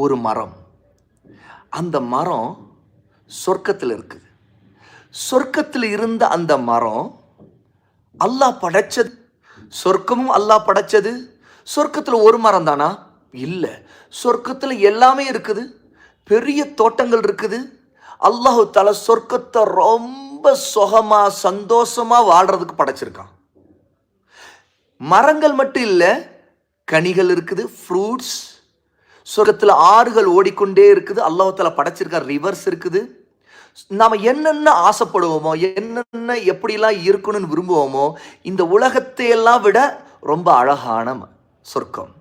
ஒரு மரம். அந்த மரம் சொர்க்கத்தில் இருக்குது. சொர்க்கத்தில் இருந்த அந்த மரம் அல்லாஹ் படைச்சது. சொர்க்கமும் அல்லாஹ் படைச்சது. சொர்க்கத்தில் ஒரு மரம் தானா? இல்லை, சொர்க்கத்தில் எல்லாமே இருக்குது. பெரிய தோட்டங்கள் இருக்குது. அல்லாஹு தஆலா சொர்க்கத்தை ரொம்ப சுகமா சந்தோஷமா வாழ்றதுக்கு படைச்சிருக்கான். மரங்கள் மட்டும் இல்லை, கனிகள் இருக்குது, ஃப்ரூட்ஸ். சொர்க்கத்தில் ஆறுகள் ஓடிக்கொண்டே இருக்குது. அல்லாஹ் தஆலா படைச்சிருக்க ரிவர்ஸ் இருக்குது. நாம் என்னென்ன ஆசைப்படுவோமோ, என்னென்ன எப்படிலாம் இருக்கணும்னு விரும்புவோமோ, இந்த உலகத்தையெல்லாம் விட ரொம்ப அழகான சொர்க்கம்.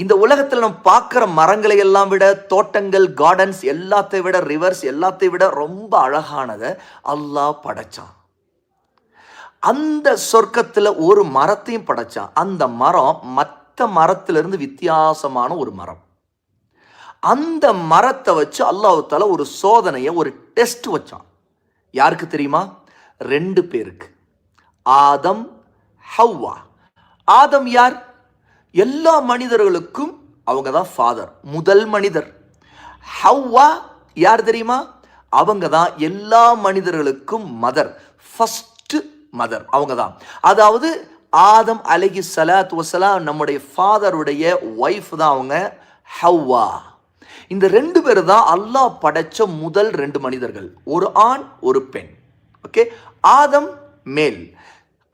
இந்த உலகத்தில் நம்ம பார்க்குற மரங்களை எல்லாம் விட, தோட்டங்கள், கார்டன்ஸ் எல்லாத்தை விட, ரிவர்ஸ் எல்லாத்தை விட ரொம்ப அழகானதை அல்லாஹ் படைச்சான். அந்த சொர்க்கத்தில் ஒரு மரத்தையும் படைச்சான். அந்த மரம் மற்ற மரத்திலிருந்து வித்தியாசமான ஒரு மரம். அந்த மரத்தை வச்சு அல்லாஹ் தஆலா ஒரு சோதனையை, ஒரு டெஸ்ட் வச்சான். யாருக்கு தெரியுமா? 2 பேருக்கு, ஆதம், ஹவ்வா. ஆதம் யார்? எல்லா மனிதர்களுக்கும் அவங்க தான் ஃபாதர், முதல் மனிதர். ஹவ்வா யார் தெரியுமா? அவங்க தான் எல்லா மனிதர்களுக்கும் மதர், ஃபர்ஸ்ட் மதர். அவங்க தான், அதாவது ஆதம் அலைஹிஸ்ஸலாத்து வஸ்ஸலாம் நம்முடைய ஃபாதருடைய ஒய்ஃப் தான் அவங்க, ஹவ்வா. இந்த 2 பேர் தான் அல்லாஹ் படைச்ச முதல் 2 மனிதர்கள், ஒரு ஆண் ஒரு பெண். ஓகே, ஆதம் மேல்,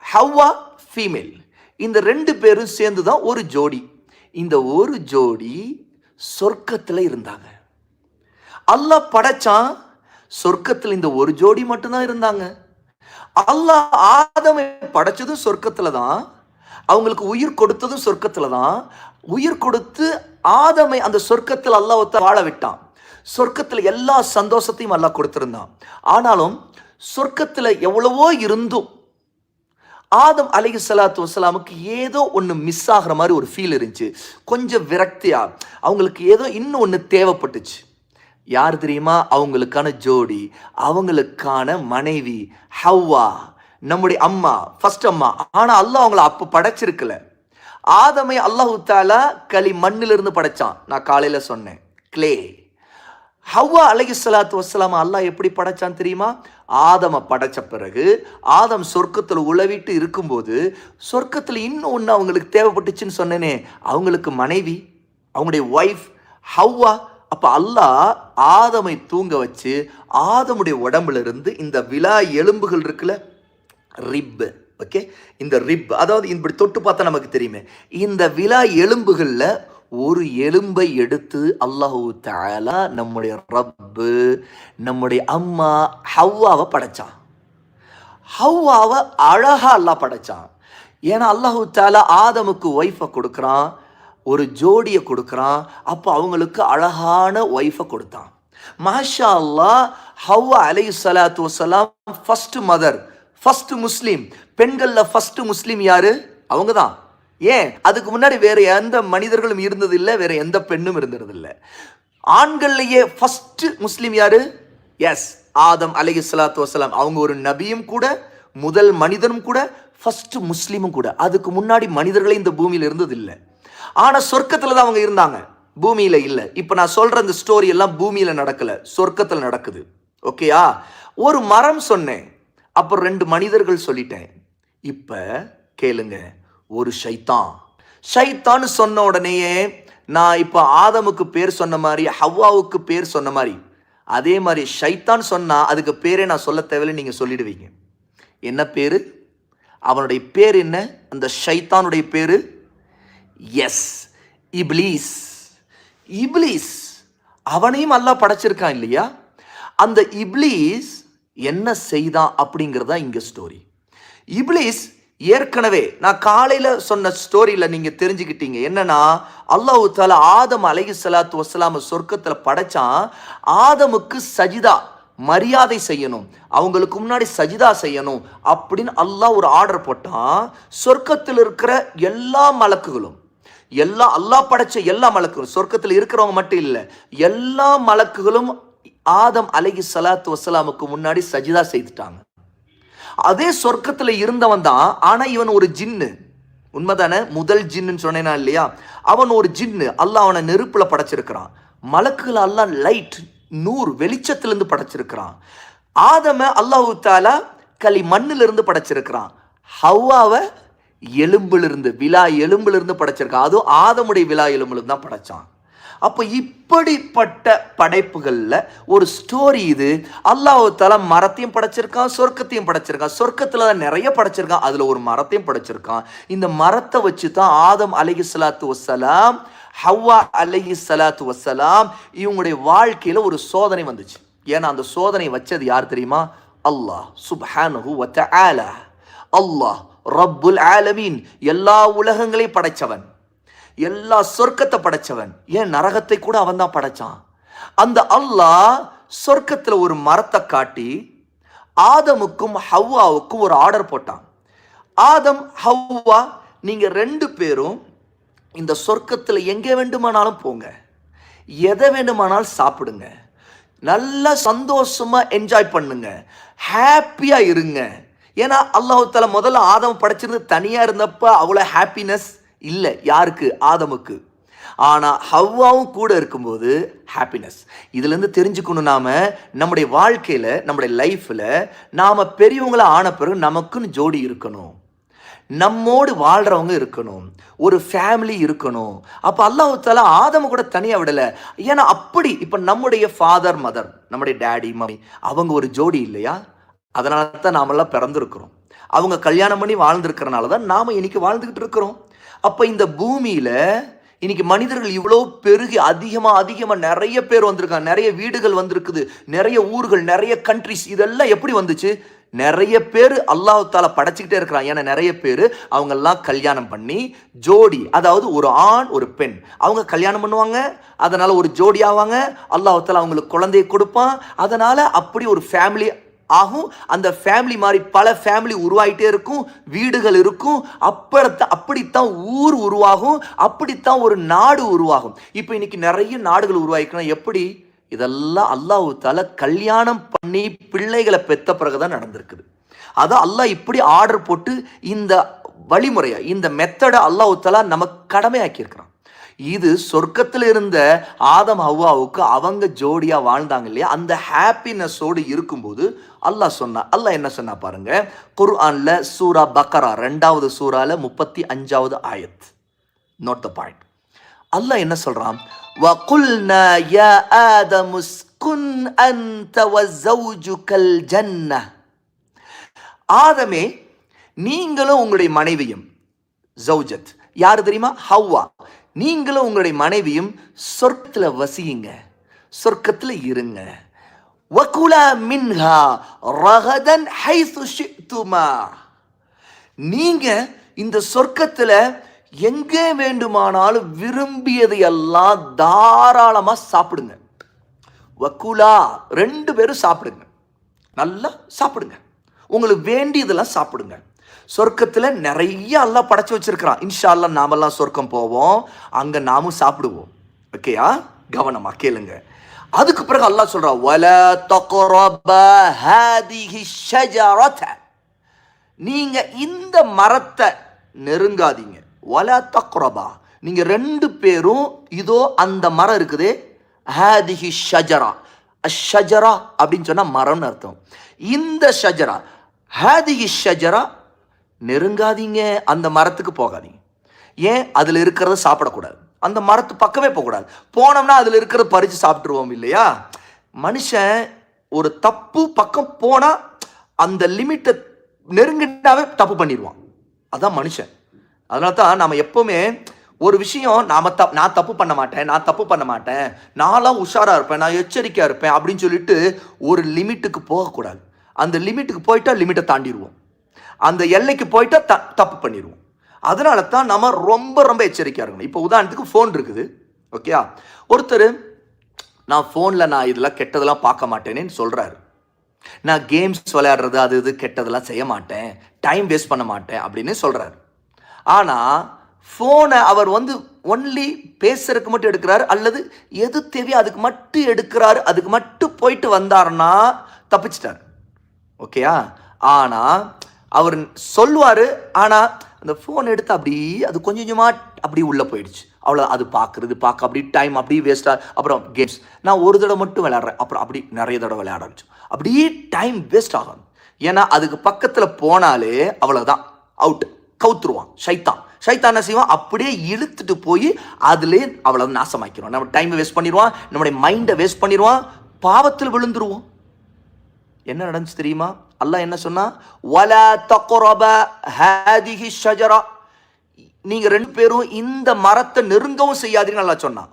ஹவ்வா ஃபீமேல். இந்த 2 பேரும் சேர்ந்து தான் ஒரு ஜோடி. இந்த ஒரு ஜோடி சொர்க்கத்தில் இருந்தாங்க. அல்லாஹ் படைச்சான், சொர்க்கத்தில் இந்த ஒரு ஜோடி மட்டும்தான் இருந்தாங்க. அல்லாஹ் ஆதமை படைச்சதும் சொர்க்கத்துல தான், அவங்களுக்கு உயிர் கொடுத்ததும் சொர்க்கத்துல தான். உயிர் கொடுத்து ஆதமை அந்த சொர்க்கத்தில் அல்லாஹ் வாழ விட்டான். சொர்க்கத்தில் எல்லா சந்தோஷத்தையும் அல்லாஹ் கொடுத்திருந்தான். ஆனாலும் சொர்க்கத்தில் எவ்வளவோ இருந்தும் ஆதம் அலைஹிஸ்ஸலாத்து வஸ்ஸலாமுக்கு ஏதோ ஒன்று மிஸ் ஆகிற மாதிரி ஒரு ஃபீல் இருந்துச்சு. கொஞ்சம் விரக்தியா, அவங்களுக்கு ஏதோ இன்னும் ஒன்று தேவைப்பட்டுச்சு. யார் தெரியுமா? அவங்களுக்கான ஜோடி, அவங்களுக்கான மனைவி ஹவ்வா, நம்முடைய அம்மா, ஃபர்ஸ்ட் அம்மா. ஆனால் அல்லாஹ் அவங்கள அப்போ படைச்சிருக்கல. ஆதமை அல்லாஹு தஆலா மண்ணிலிருந்து படைச்சான். நான் காலையில சொன்னேன், கிளே. ஹவ்வா அலைஹிஸ்ஸலாத்து வஸ்ஸலாம் அல்லாஹ் எப்படி படைச்சான் தெரியுமா? ஆதமை படைச்ச பிறகு ஆதம் சொர்க்கத்தில் உளவிட்டு இருக்கும்போது, சொர்க்கத்தில் இன்னும் ஒன்று அவங்களுக்கு தேவைப்பட்டுச்சுன்னு சொன்னேனே, அவங்களுக்கு மனைவி, அவங்களுடைய ஒய்ஃப் ஹவ்வா. அப்போ அல்லாஹ் ஆதமை தூங்க வச்சு ஆதமுடைய உடம்புல இருந்து இந்த விலா எலும்புகள் இருக்குல்ல, ரிப். ஓகே, இந்த ரிப், அதாவது இப்படி தொட்டு பார்த்தா நமக்கு தெரியுமே, இந்த விலா எலும்புகளில் ஒரு எலும்பை எடுத்து அல்லாஹு தஆலா நம்முடைய ரப்பு, நம்முடைய அம்மா ஹவ்வாவை படைச்சான். ஹவ்வாவை அழகா அல்லாஹ் படைச்சான். ஏன்னா அல்லாஹு தஆலா ஆதமுக்கு ஒய்ஃபை கொடுக்குறான், ஒரு ஜோடியை கொடுக்குறான். அப்போ அவங்களுக்கு அழகான ஒய்ஃபை கொடுத்தான். மாஷா அல்லாஹ். ஹவ்வா அலைஹிஸ்ஸலாத்து வஸ்ஸலாம் ஃபர்ஸ்ட் மதர், ஃபர்ஸ்ட் முஸ்லீம். பெண்களில் ஃபர்ஸ்ட் முஸ்லீம் யாரு? அவங்க தான். ஏன்? அதுக்கு முன்னாடி வேற எந்த மனிதர்களும் இருந்தது இல்லை, வேற எந்த பெண்ணும் இருந்தது இல்லை. ஆண்கள்லேயே ஃபர்ஸ்ட் முஸ்லீம் யாரு? எஸ், ஆதம் அலைஹிஸ்ஸலாத்து வஸ்ஸலாம். அவங்க ஒரு நபியும் கூட, முதல் மனிதனும் கூட, ஃபர்ஸ்ட் முஸ்லீமும் கூட. அதுக்கு முன்னாடி மனிதர்களே இந்த பூமியில் இருந்தது இல்லை. ஆனால் சொர்க்கத்தில் தான் அவங்க இருந்தாங்க, பூமியில் இல்லை. இப்போ நான் சொல்கிற இந்த ஸ்டோரி எல்லாம் பூமியில் நடக்கலை, சொர்க்கத்தில் நடக்குது. ஓகேயா? ஒரு மரம் சொன்னேன், அப்புறம் 2 மனிதர்கள் சொல்லிட்டேன். இப்போ கேளுங்க, ஒரு ஷைத்தான்னு சொன்ன உடனேயே நான் இப்போ ஆதமுக்கு பேர் சொன்ன மாதிரி, ஹவ்வாவுக்கு பேர் சொன்ன மாதிரி, அதே மாதிரி ஷைத்தான் சொன்னா அதுக்கு பேரே நான் சொல்ல தேவையில்லை, நீங்கள் சொல்லிடுவீங்க. என்ன பேரு? அவனுடைய பேர் என்ன? அந்த ஷைத்தானுடைய பேரு எஸ், இப்லீஸ். இப்லீஸ் அவனையும் அல்லாஹ் படைச்சிருக்கான் இல்லையா? அந்த இப்லீஸ் என்ன செய்தான் அப்படிங்கிறதா இங்க ஸ்டோரி. இப்லீஸ் ஏற்கனவே நான் காலையில சொன்ன ஸ்டோரியில நீங்க தெரிஞ்சுக்கிட்டீங்க. என்னன்னா, அல்லாஹ் தஆலா ஆதம் அலைஹிஸ்ஸலாத்து வஸ்ஸலாம் சொர்க்கத்துல படைச்சான். ஆதமுக்கு சஜிதா, மரியாதை செய்யணும், அவங்களுக்கு முன்னாடி சஜிதா செய்யணும் அப்படின்னு அல்லாஹ் ஒரு ஆர்டர் போட்டான். சொர்க்கத்தில் இருக்கிற எல்லா மலக்குகளும், எல்லா அல்லாஹ் படைச்ச எல்லா மலக்குகளும், சொர்க்கத்தில் இருக்கிறவங்க மட்டும் இல்லை, எல்லா மலக்குகளும் ஆதம் அலைஹிஸ்ஸலாத்து வஸ்ஸலாமுக்கு முன்னாடி சஜிதா செய்துட்டாங்க. அதே சொர்க்கத்தில் இருந்தவன் தான். ஆனா இவன் ஒரு ஜின்னு, உண்மைதானே? முதல் ஜின்னு சொன்னேனா இல்லையா? அவன் ஒரு ஜின்னு. அல்லாஹ் அவனை நெருப்புல படைச்சிருக்கிறான். மலக்குகள் அல்லாஹ் லைட் நூறு வெளிச்சத்திலிருந்து படைச்சிருக்கிறான். ஆதம அல்லாஹு தாலா மண்ணிலிருந்து படைச்சிருக்கிறான். ஹவ்வாவை எலும்பிலிருந்து எலும்பிலிருந்து படைச்சிருக்கான். அதுவும் ஆதமுடைய விலா எலும்பிலிருந்து தான் படைச்சான். அப்போ இப்படிப்பட்ட படைப்புகளில் ஒரு ஸ்டோரி இது. அல்லாஹ் தஆலா மரத்தையும் படைச்சிருக்கான், சொர்க்கத்தையும் படைச்சிருக்கான். சொர்க்கத்தில் தான் நிறைய படைச்சிருக்கான், அதில் ஒரு மரத்தையும் படைச்சிருக்கான். இந்த மரத்தை வச்சு தான் ஆதம் அலைஹிஸ்ஸலாத்து வஸ்ஸலாம், ஹவ்வா அலைஹிஸ்ஸலாத்து வஸ்ஸலாம் இவங்களுடைய வாழ்க்கையில் ஒரு சோதனை வந்துச்சு. ஏன்னா அந்த சோதனை வச்சது யார் தெரியுமா? அல்லாஹ் சுப்ஹானஹு வ தஆலா. அல்லாஹ் ரப்புல் ஆலமீன், எல்லா உலகங்களையும் படைச்சவன், எல்லா சொர்க்கத்தை படைச்சவன். ஏன் நரகத்தை கூட அவன் தான் படைச்சான். அந்த அல்லாஹ் சொர்க்கத்தில் ஒரு மரத்தை காட்டி ஆதமுக்கும் ஹவ்வாவுக்கும் ஒரு ஆர்டர் போட்டான். ஆதம் ஹவ்வா, நீங்க 2 பேரும் இந்த சொர்க்கத்தில் எங்கே வேண்டுமானாலும் போங்க, எதை வேண்டுமானாலும் சாப்பிடுங்க, நல்லா சந்தோஷமா என்ஜாய் பண்ணுங்க, ஹாப்பியா இருங்க. ஏன்னா அல்லாஹ் தஆலா முதல்ல ஆதம் படைச்சிருந்து தனியா இருந்தப்ப அவ்வளோ ஹாப்பினஸ் இல்லை யாருக்கு? ஆதமுக்கு. ஆனால் ஹவ்வாவும் கூட இருக்கும்போது ஹாப்பினஸ். இதுலேருந்து தெரிஞ்சுக்கணும், நாம நம்முடைய வாழ்க்கையில் நம்முடைய லைஃப்பில் நாம் பெரியவங்கள ஆன பிறகு நமக்குன்னு ஜோடி இருக்கணும், நம்மோடு வாழ்கிறவங்க இருக்கணும், ஒரு ஃபேமிலி இருக்கணும். அப்போ அல்லாஹ் தஆலா ஆதம கூட தனியாக விடலை. ஏன்னா அப்படி இப்போ நம்முடைய ஃபாதர் மதர், நம்முடைய டேடி மம்மி அவங்க ஒரு ஜோடி இல்லையா? அதனால தான் நாமெல்லாம் பிறந்திருக்கிறோம். அவங்க கல்யாணம் பண்ணி வாழ்ந்துருக்கிறனால தான் நாம் இன்னைக்கு வாழ்ந்துக்கிட்டு இருக்கிறோம். அப்போ இந்த பூமியில் இன்னைக்கு மனிதர்கள் இவ்வளோ பெருகி அதிகமாக நிறைய பேர் வந்திருக்காங்க, நிறைய வீடுகள் வந்திருக்குது, நிறைய ஊர்கள், நிறைய கண்ட்ரிஸ். இதெல்லாம் எப்படி வந்துச்சு? நிறைய பேர் அல்லாஹ் தஆலா படைச்சிக்கிட்டே இருக்கிறான். ஏன்னா நிறைய பேர் அவங்கெல்லாம் கல்யாணம் பண்ணி ஜோடி, அதாவது ஒரு ஆண் ஒரு பெண், அவங்க கல்யாணம் பண்ணுவாங்க, அதனால ஒரு ஜோடி ஆவாங்க. அல்லாஹ் தஆலா அவங்களுக்கு குழந்தையை கொடுப்பான். அதனால அப்படி ஒரு ஃபேமிலி ஆகும். அந்த ஃபேமிலி மாதிரி பல ஃபேமிலி உருவாகிட்டே இருக்கும், வீடுகள் இருக்கும். அப்படித்தான் ஊர் உருவாகும், அப்படித்தான் ஒரு நாடு உருவாகும். இப்போ இன்னைக்கு நிறைய நாடுகள் உருவாகிக்கணும். எப்படி? இதெல்லாம் அல்லாஹ் தஆலா கல்யாணம் பண்ணி பிள்ளைகளை பெற்ற பிறகுதான் நடந்திருக்குது. அதான் அல்லாஹ் இப்படி ஆர்டர் போட்டு இந்த வழிமுறையை, இந்த மெத்தடை அல்லாஹ் தஆலா நமக்கு கடமையாக்கியிருக்கிறான். இது சொர்க்கத்தில் இருந்த ஆதம் ஹவ்வாவுக்கு அவங்க ஜோடியா வாழ்ந்தாங்க இல்லையா, அந்த ஹாப்பினஸோடு இருக்கும்போது அல்லாஹ் என்ன சொன்னா பாருங்க. குர்ஆன்ல சூரா பக்கரா 2வது சூரால 35வது ஆயத். Note the point. அல்லாஹ் என்ன சொல்றான்? வகுல்னா யா ஆதமு ஸ்குன் அன்த வஸௌஜுகல் ஜன்னஹ். ஆதமே, நீங்களும் உங்களுடைய மனைவியும், ஜௌஜத் யாரு தெரியுமா? ஹவ்வா. நீங்களும் உங்களுடைய மனைவியும் சொர்க்கத்தில் வசியுங்க, சொர்க்கத்தில் இருங்க. வகுலா மின்ஹா ரகதன் ஹைது ஷிஅ்துமா. நீங்க இந்த சொர்க்கத்தில் எங்கே வேண்டுமானாலும் விரும்பியதை எல்லாம் தாராளமா சாப்பிடுங்க. வகுலா, 2 பேரும் சாப்பிடுங்க, நல்லா சாப்பிடுங்க, உங்களுக்கு வேண்டியதெல்லாம் சாப்பிடுங்க. சொர்க்கத்தில் நிறைய அல்லாஹ் படைச்சு வச்சிருக்கிறான். இன்ஷா அல்லாஹ் நாமெல்லாம் சொர்க்கம் போவோம், அங்க நாமும் சாப்பிடுவோம். ஓகேயா? கவனமா கேளுங்க. அதுக்கு பிறகு அல்லாஹ் சொல்றான், வலா தக்ரபா ஹாதிஹி ஷஜரத. நீங்க இந்த மரத்தை நெருங்காதீங்க. வலா தக்ரபா, நீங்க 2 பேரும் இதோ அந்த மரம் இருக்குதே, ஹாதிஹி ஷஜரா. அஷ்ஷஜரா அப்படின்னு சொன்னா மரம்னு அர்த்தம். இந்த ஷஜரா, ஹாதிஹி ஷஜரா, நெருங்காதீங்க, அந்த மரத்துக்கு போகாதீங்க. ஏன்? அதில் இருக்கிறத சாப்பிடக்கூடாது, அந்த மரத்து பக்கமே போகக்கூடாது. போனோம்னா அதில் இருக்கிறத பறித்து சாப்பிட்ருவோம் இல்லையா? மனுஷன் ஒரு தப்பு பக்கம் போனால் அந்த லிமிட்டை நெருங்கிட்டாவே தப்பு பண்ணிடுவான். அதான் மனுஷன். அதனால தான் நாம் எப்போவுமே ஒரு விஷயம் நான் தப்பு பண்ண மாட்டேன், நான்லாம் உஷாராக இருப்பேன், நான் எச்சரிக்கையாக இருப்பேன் அப்படின்னு சொல்லிட்டு ஒரு லிமிட்டுக்கு போகக்கூடாது. அந்த லிமிட்டுக்கு போயிட்டா லிமிட்டை தாண்டிடுவோம், அந்த எல்லைக்கு போயிட்டா தப்பு பண்ணிடுவோம். அதனால தான் நம்ம ரொம்ப ரொம்ப எச்சரிக்கையாக இருக்கணும். இப்போ உதாரணத்துக்கு ஃபோன் இருக்குது, ஓகே? ஒருத்தர் நான் ஃபோனில் நான் இதெல்லாம் கெட்டதெல்லாம் பார்க்க மாட்டேனேன்னு சொல்கிறாரு. நான் கேம்ஸ் விளையாடுறது அது இது கெட்டதெல்லாம் செய்ய மாட்டேன், டைம் வேஸ்ட் பண்ண மாட்டேன் அப்படின்னு சொல்கிறாரு. ஆனால் ஃபோனை அவர் ஒன்லி பேசுறதுக்கு மட்டும் எடுக்கிறாரு, அல்லது எது தேவையோ அதுக்கு மட்டும் எடுக்கிறாரு, அதுக்கு மட்டும் போயிட்டு வந்தாருன்னா தப்பிச்சிட்டார். ஓகேயா? ஆனால் அவர் சொல்லுவார், ஆனால் அந்த ஃபோன் எடுத்து அப்படியே அது கொஞ்சம் கொஞ்சமாக அப்படி உள்ளே போயிடுச்சு. அவ்வளோ அது பார்க்க அப்படி டைம் அப்படியே வேஸ்ட்டாக. அப்புறம் கேம்ஸ் நான் ஒரு தடவை மட்டும் விளையாடுறேன், அப்புறம் அப்படி நிறைய தடவை விளையாட ஆரம்பிச்சோம். அப்படியே டைம் வேஸ்ட் ஆகும். ஏன்னா அதுக்கு பக்கத்தில் போனாலே அவ்வளோதான், அவுட், கவுத்துருவான் ஷைத்தான். என்ன செய்வான், அப்படியே இழுத்துட்டு போய் அதுலேயே அவ்வளோ நாசமாக்கிடுவான். நம்ம டைமை வேஸ்ட் பண்ணிடுவான், நம்முடைய மைண்டை வேஸ்ட் பண்ணிடுவான், பாவத்தில் விழுந்துருவோம். என்ன நடந்துச்சு தெரியுமா? அல்லாஹ் என்ன சொன்னா, வலா தக்ரப ஹாதிஹி ஷஜரா, நீங்க ரெண்டு பேரும் இந்த மரத்தை நெருங்கவும் செய்யாதீங்க அல்லாஹ் சொன்னான்.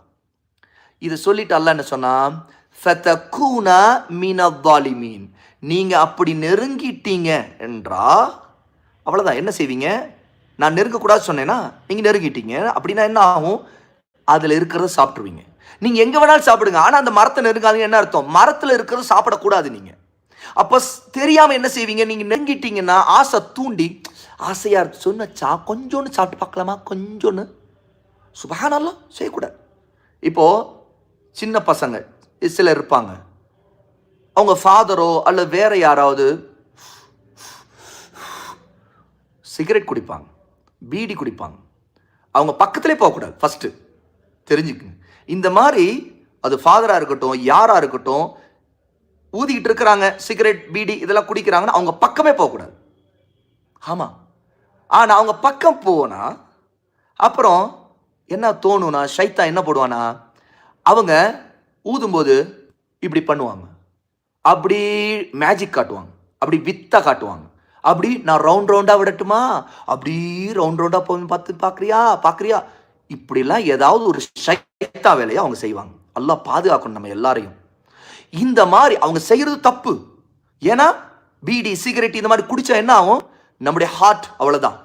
இது சொல்லிட்டு அல்லாஹ் என்ன சொன்னா, ஃபதகூனா மினல்-ஸாலிமீன், நீங்க அப்படி நெருங்கிட்டீங்க என்றா அவ்வளவுதான். என்ன செய்வீங்க? நான் நெருங்கக்கூடாது சொன்னேன்னா நீங்க நெருங்கிட்டீங்க அப்படின்னா என்ன ஆகும்? அதுல இருக்கிறத சாப்பிட்டுருவீங்க. நீங்க எங்க வேணாலும் சாப்பிடுங்க, ஆனா அந்த மரத்தை நெருங்காதீங்க. என்ன அர்த்தம்? மரத்துல இருக்கிறத சாப்பிடக்கூடாது. நீங்க அப்ப தெரியாம என்ன செய்வீங்க? நீங்க நெருங்கிட்டீங்கன்னா ஆசை தூண்டி, ஆசையா சொன்னா கொஞ்சோன்னு சாப்பிட்டு பார்க்கலாமா, கொஞ்சோன்னு, சுப்ஹானல்லாஹ், செய்யக்கூடாது. இப்போ சின்ன பசங்க சிலர் இருப்பாங்க, அவங்க ஃபாதரோ அல்ல வேற யாராவது சிகரெட் குடிப்பாங்க, பீடி குடிப்பாங்க, அவங்க பக்கத்திலே போகக்கூடாது. ஃபர்ஸ்ட் தெரிஞ்சுக்குங்க. இந்த மாதிரி அது ஃபாதரா இருக்கட்டும் யாரா இருக்கட்டும், ஊதிக்கிட்டு இருக்கிறாங்க சிகரெட் பீடி இதெல்லாம் குடிக்கிறாங்கன்னா அவங்க பக்கமே போகக்கூடாது. ஆமா, ஆனா அவங்க பக்கம் போனா அப்புறம் என்ன தோணும்னா, ஷைத்தான் என்ன போடுவானா, அவங்க ஊதும்போது இப்படி பண்ணுவாங்க, அப்படி மேஜிக் காட்டுவாங்க, அப்படி வித்தா காட்டுவாங்க, அப்படி நான் ரவுண்ட் ரவுண்டா விடட்டுமா, அப்படி ரவுண்ட் ரவுண்டா போய் பார்க்குறியா, இப்படிலாம் ஏதாவது ஒரு ஷைத்தா வேலையை அவங்க செய்வாங்க. அல்லாஹ் பாதுகாக்கணும் நம்ம எல்லாரையும். இந்த மாதிரி அவங்க செய்யறது தப்பு. ஏன்னா பீடி சிகரெட் இந்த மாதிரி குடிச்சா என்ன ஆகும்? நம்முடைய ஹார்ட் அவ்வளவுதான்,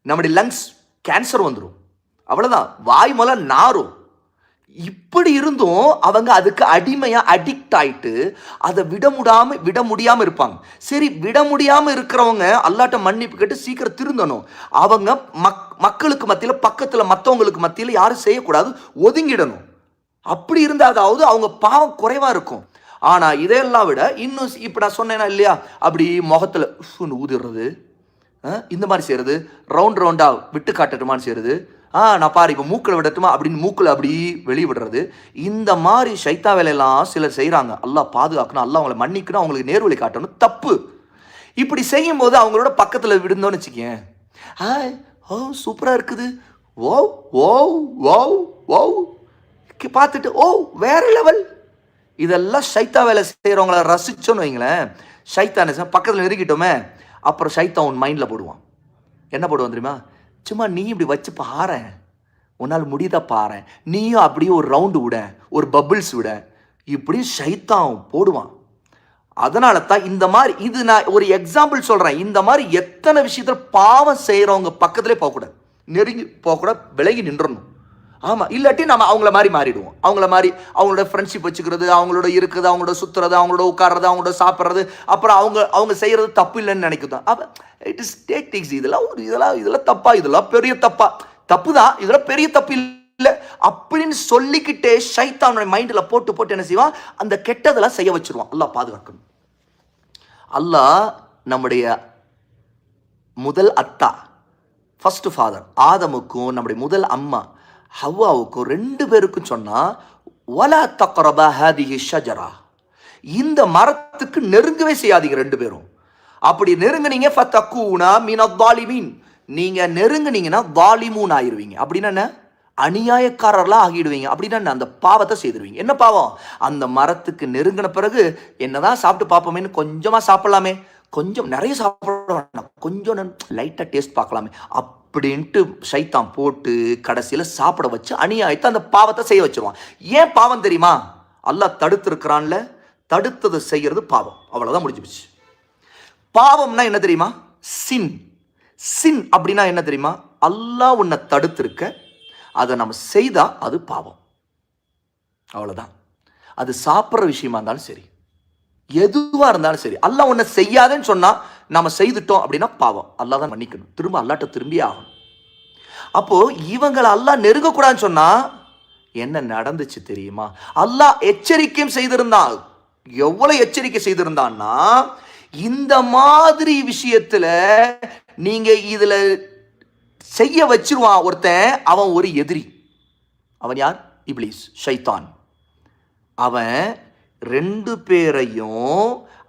நம்முடைய லங்ஸ் கேன்சர் வந்துடும், அவ்வளவுதான், வாய் மூலம் நாரும். இப்படி இருந்தும் அவங்க அதுக்கு அடிமையா அடிக்ட் ஆயிட்டு அதை விட முடியாம இருப்பாங்க. சரி, விட முடியாம இருக்கிறவங்க அல்லாட்ட மன்னிப்பு கேட்டு சீக்கிரம் திருந்தணும். அவங்க மக்களுக்கு மத்தியில பக்கத்துல மற்றவங்களுக்கு மத்தியில யாரும் செய்யக்கூடாது, ஒதுங்கிடணும். அப்படி இருந்தாதாவது அவங்க பாவம் குறைவா இருக்கும். ஆனா இதையெல்லாம் விட இன்னும் இப்ப நான் சொன்னேன்னா இல்லையா, அப்படி முகத்துல ஊதுறது, இந்த மாதிரி செய்யறது, ரவுண்ட் ரவுண்டா விட்டு காட்டட்டுமான்னு செய்யறது, நான் பாரு இப்போ மூக்கில் விடட்டுமா அப்படின்னு மூக்கில் அப்படி வெளியே விடுறது, இந்த மாதிரி ஷைத்தா வேலையெல்லாம் சிலர் செய்கிறாங்க. அல்லாஹ் பாதுகாக்கணும், அல்லாஹ் அவங்களை மன்னிக்கணும், அவங்களுக்கு நேர்வழி காட்டணும், தப்பு. இப்படி செய்யும் போது அவங்களோட பக்கத்தில் விடுந்தோன்னு வச்சுக்கேன், ஓ சூப்பராக இருக்குது, ஓ ஓ ஓ ஓ பார்த்துட்டு ஓ வேற லெவல். இதெல்லாம் ஷைத்தா வேலை செய்கிறவங்கள ரசிச்சோன்னு வைங்களேன், ஷைத்தான் பக்கத்தில் நெருங்கிட்டோமே, அப்புறம் ஷைத்தான் உன் மைண்டில் போடுவான். என்ன போடுவான் தெரியுமா? சும்மா நீ இப்படி வச்சு பாரு, உன்னால் முடியுதா பாரு, நீயும் அப்படியே ஒரு ரவுண்டு விட, ஒரு பபிள்ஸ் விட, இப்படி ஷைத்தான் போடுவான். அதனால தான் இந்த மாதிரி, இது நான் ஒரு எக்ஸாம்பிள் சொல்றேன். இந்த மாதிரி எத்தனை விஷயத்துல பாவம் செய்யறவங்க பக்கத்திலே போகக்கூடாது, நெருங்கி போகக்கூடாது, விலகி நின்றணும். ஆமா, இல்லாட்டி நம்ம அவங்கள மாதிரி மாறிடுவோம். அவங்கள மாதிரி அவங்களோட ஃப்ரெண்ட்ஷிப் வச்சுக்கிறது, அவங்களோட இருக்குது, அவங்களோட சுத்துறது, அவங்களோட உட்கார்றது, அவங்களோட சாப்பிட்றது, அப்புறம் அவங்க செய்யறது தப்பு இல்லைன்னு நினைக்குதான். அப்ப இட் இஸ் டேக்டிக்ஸ். இதெல்லாம் தப்பா, இதெல்லாம் பெரிய தப்பு தான், இதெல்லாம் பெரிய தப்பு இல்லை அப்படின்னு சொல்லிக்கிட்டே ஷைத்தானுடைய மைண்டில் போட்டு என்ன செய்வான், அந்த கெட்டதெல்லாம் செய்ய வச்சிருவான். அல்லாஹ் பாதுகாக்கணும். அல்லாஹ் நம்முடைய முதல் அத்தா, ஃபர்ஸ்ட் ஃபாதர் ஆதமுக்கும் நம்முடைய முதல் அம்மா ஹவ்வாவுக்கும் ரெண்டு பேருக்கும் சொன்னா, வலா தக்ரப ஹாதிஹி ஷஜரா, இந்த மரத்துக்கு நெருங்கவே செய்யாதீங்க ரெண்டு பேரும். அப்படி நெருங்குனீங்க ஃபதகூனா மினல்-ஸாலிமீன், நீங்க நெருங்குனீங்கன்னா ஸாலிமூன் ஆயிருவீங்க. அப்படின்னா என்ன? அநியாயக்காரர்லாம் ஆகிடுவீங்க. அப்படின்னா அந்த பாவத்தை செய்திருவீங்க. என்ன பாவம்? அந்த மரத்துக்கு நெருங்கின பிறகு என்னதான் சாப்பிட்டு பார்ப்போமேன்னு கொஞ்சமா சாப்பிடலாமே, கொஞ்சம் நிறைய சாப்பிட வேண்டாம், கொஞ்சம் லைட்டாக டேஸ்ட் பார்க்கலாமே அப்படின்ட்டு ஷைத்தான் போட்டு கடைசியில் சாப்பிட வச்சு அநியாயத்தை அந்த பாவத்தை செய்ய வச்சிருவான். ஏன் பாவம் தெரியுமா? அல்லாஹ் தடுத்திருக்கிறான்ல, தடுத்ததை செய்யறது பாவம், அவ்வளோதான், முடிஞ்சு போச்சு. பாவம்னா என்ன தெரியுமா? சின் அப்படின்னா என்ன தெரியுமா? அல்லாஹ் உன்னை தடுத்திருக்க, அதை நம்ம செய்தா அது பாவம், அவ்வளோதான். அது சாப்பிட்ற விஷயமா இருந்தாலும் சரி, எதுவா இருந்தாலும் சரி, அல்லாஹ் உன்னை செய்யாதேன்னு சொன்னா நம்ம செய்துட்டோம் அப்படின்னா பாவம், அல்லாஹ் தான் மன்னிக்கணும், திரும்ப அல்லாட்ட திரும்பி ஆகணும். அப்போ இவங்களை அல்லாஹ் நெருங்கக்கூடாதுன்னு சொன்னா என்ன நடந்துச்சு தெரியுமா? அல்லாஹ் எச்சரிக்கையும் செய்திருந்தான். எவ்வளவு எச்சரிக்கை செய்திருந்தான்னா, இந்த மாதிரி விஷயத்துல நீங்க இதுல செய்ய வச்சிருவான் ஒருத்தன், அவன் ஒரு எதிரி. அவன் யார்? இப்லீஸ், ஷைத்தான். அவன் 2 பேரையும்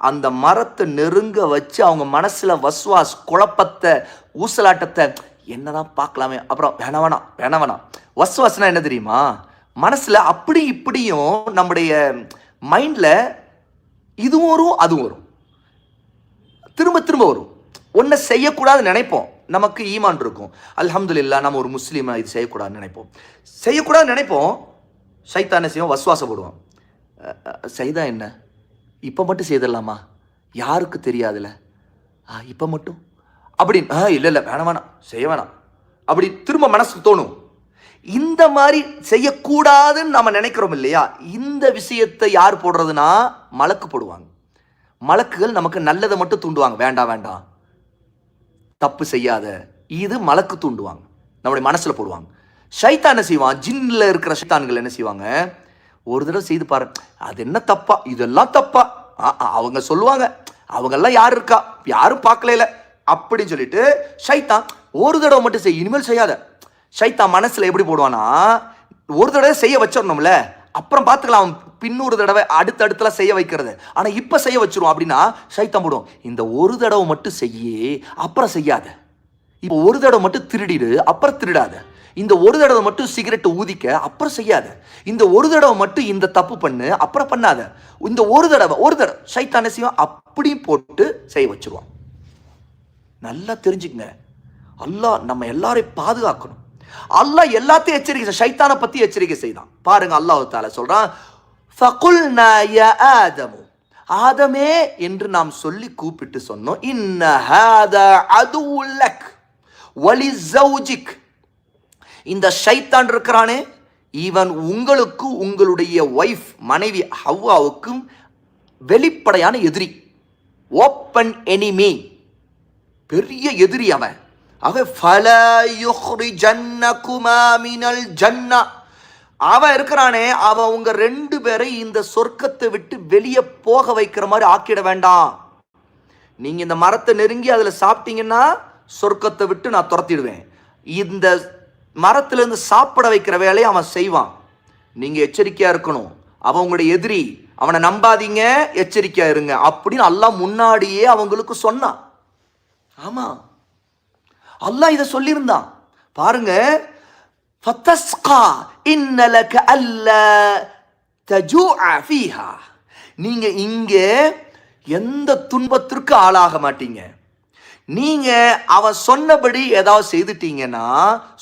அந்த மரத்தை நெருங்க வச்சு அவங்க மனசுல வஸ்வாஸ், குழப்பத்தை, ஊசலாட்டத்தை, என்னதான் பார்க்கலாமே, அப்புறம் வேணாம். வஸ்வாஸ்னா என்ன தெரியுமா? மனசுல அப்படி இப்படியும் நம்முடைய மைண்ட்ல இதுவும் வரும் அதுவும் வரும், திரும்ப திரும்ப வரும். ஒன்றை செய்யக்கூடாதுன்னு நினைப்போம், நமக்கு ஈமான் இருக்கும், அல்ஹம்துலில்லாஹ் நம்ம ஒரு முஸ்லீம், இது செய்யக்கூடாதுன்னு நினைப்போம். ஷைத்தான் என்ன செய்வோம்? வஸ்வாசப்படுவான். செய்தா என்ன, இப்போ மட்டும் செய்திடலாமா, யாருக்கு தெரியாதுல்ல, இப்போ மட்டும் அப்படின்னு, இல்லை வேணாம் செய்ய வேணாம் அப்படி திரும்ப மனசுக்கு தோணும். இந்த மாதிரி செய்யக்கூடாதுன்னு நம்ம நினைக்கிறோம் இல்லையா? இந்த விஷயத்தை யார் போடுறதுனா மலக்கு போடுவாங்க. மலக்குகள் நமக்கு நல்லதை மட்டும் தூண்டுவாங்க, வேண்டாம் தப்பு செய்யாத, இது மலக்கு தூண்டுவாங்க, நம்முடைய மனசுல போடுவாங்க. ஷைத்தான் என்ன செய்வான்? ஜின்ல இருக்கிற ஷைத்தான்கள் என்ன செய்வாங்க? ஒரு தடவை செய்து பாரு, அது என்ன தப்பா, இதெல்லாம் தப்பா, அவங்க சொல்லுவாங்க, அவங்கெல்லாம் யாரு இருக்கா, யாரும் பார்க்கல அப்படின்னு சொல்லிட்டு ஷைத்தான் ஒரு தடவை மட்டும் செய், இனிமேல் செய்யாத. ஷைத்தான் மனசுல எப்படி போடுவானா, ஒரு தடவை செய்ய வச்சிடணும்ல, அப்புறம் பார்த்துக்கலாம், அவன் பின்னொரு தடவை அடுத்தடுத்துல செய்ய வைக்கிறது. ஆனா இப்ப செய்ய வச்சிரும் அப்படின்னா ஷைத்தான் போடும், இந்த ஒரு தடவை மட்டும் செய்ய, அப்புறம் செய்யாத. இப்போ ஒரு தடவை மட்டும் திருடிடு, அப்புறம் திருடாத. இந்த ஒரு தடவை மட்டும் சிகரெட் ஊதிக்க, அப்புறம் செய்யாத. இந்த ஒரு தடவை மட்டும் இந்த தப்பு பண்ணு, அப்புறம் பண்ணாத. இந்த ஒரு தடவை ஷைத்தான் செய்வான், அப்படி போட்டு செய்ய வச்சிருவான். நல்லா தெரிஞ்சுக்கங்க, அல்லாஹ் நம்ம எல்லாரையும் பாதுகாக்கணும். அல்லாஹ் எல்லாத்தையும் எச்சரிக்கை, ஷைத்தானை பத்தி எச்சரிக்கை செய்தான். பாருங்க, அல்லாஹ் தஆலா சொல்றான், ஃபகுல்னா யா ஆதமு, ஆதமே என்று நாம் சொல்லி கூப்பிட்டு சொன்னோம், இன்ன ஹாதா அதுவுல் லக் வலிஸௌஜிக், இந்த ஷைத்தான் இருக்கிறானே, இவன் உங்களுக்கு, உங்களுடைய வைஃப் மனைவி ஹவ்வாவுக்கும் வெளிப்படையான எதிரி, ஓப்பன் எனிமி, பெரிய எதிரி அவன். அவன் இருக்கிறானே, அவன் உங்க 2 பேரை இந்த சொர்க்கத்தை விட்டு வெளியே போக வைக்கிற மாதிரி ஆக்கிட வேண்டாம். நீங்க இந்த மரத்தை நெருங்கி அதுல சாப்பிட்டீங்கன்னா சொர்க்கத்தை விட்டு நான் துரத்திடுவேன். இந்த மரத்திலிருந்து சாப்பிட வைக்கிற வேலையை அவன் செய்வான். நீங்க எச்சரிக்கையா இருக்கணும், அவன் உங்களுடைய எதிரி, அவனை நம்பாதீங்க, எச்சரிக்கையா இருங்க அப்படின்னு அல்லாஹ் முன்னாடியே அவங்களுக்கு சொன்னான். ஆமா, அல்லாஹ் இதை சொல்லியிருந்தான். பாருங்க, ஃபதஸ்கா இன்னலக அல்லா தஜூஅ ஃபீஹா, நீங்க இங்க எந்த துன்பத்திற்கு ஆளாக மாட்டீங்க. நீங்க அவன் சொன்னபடி ஏதாவது செய்துட்டீங்கன்னா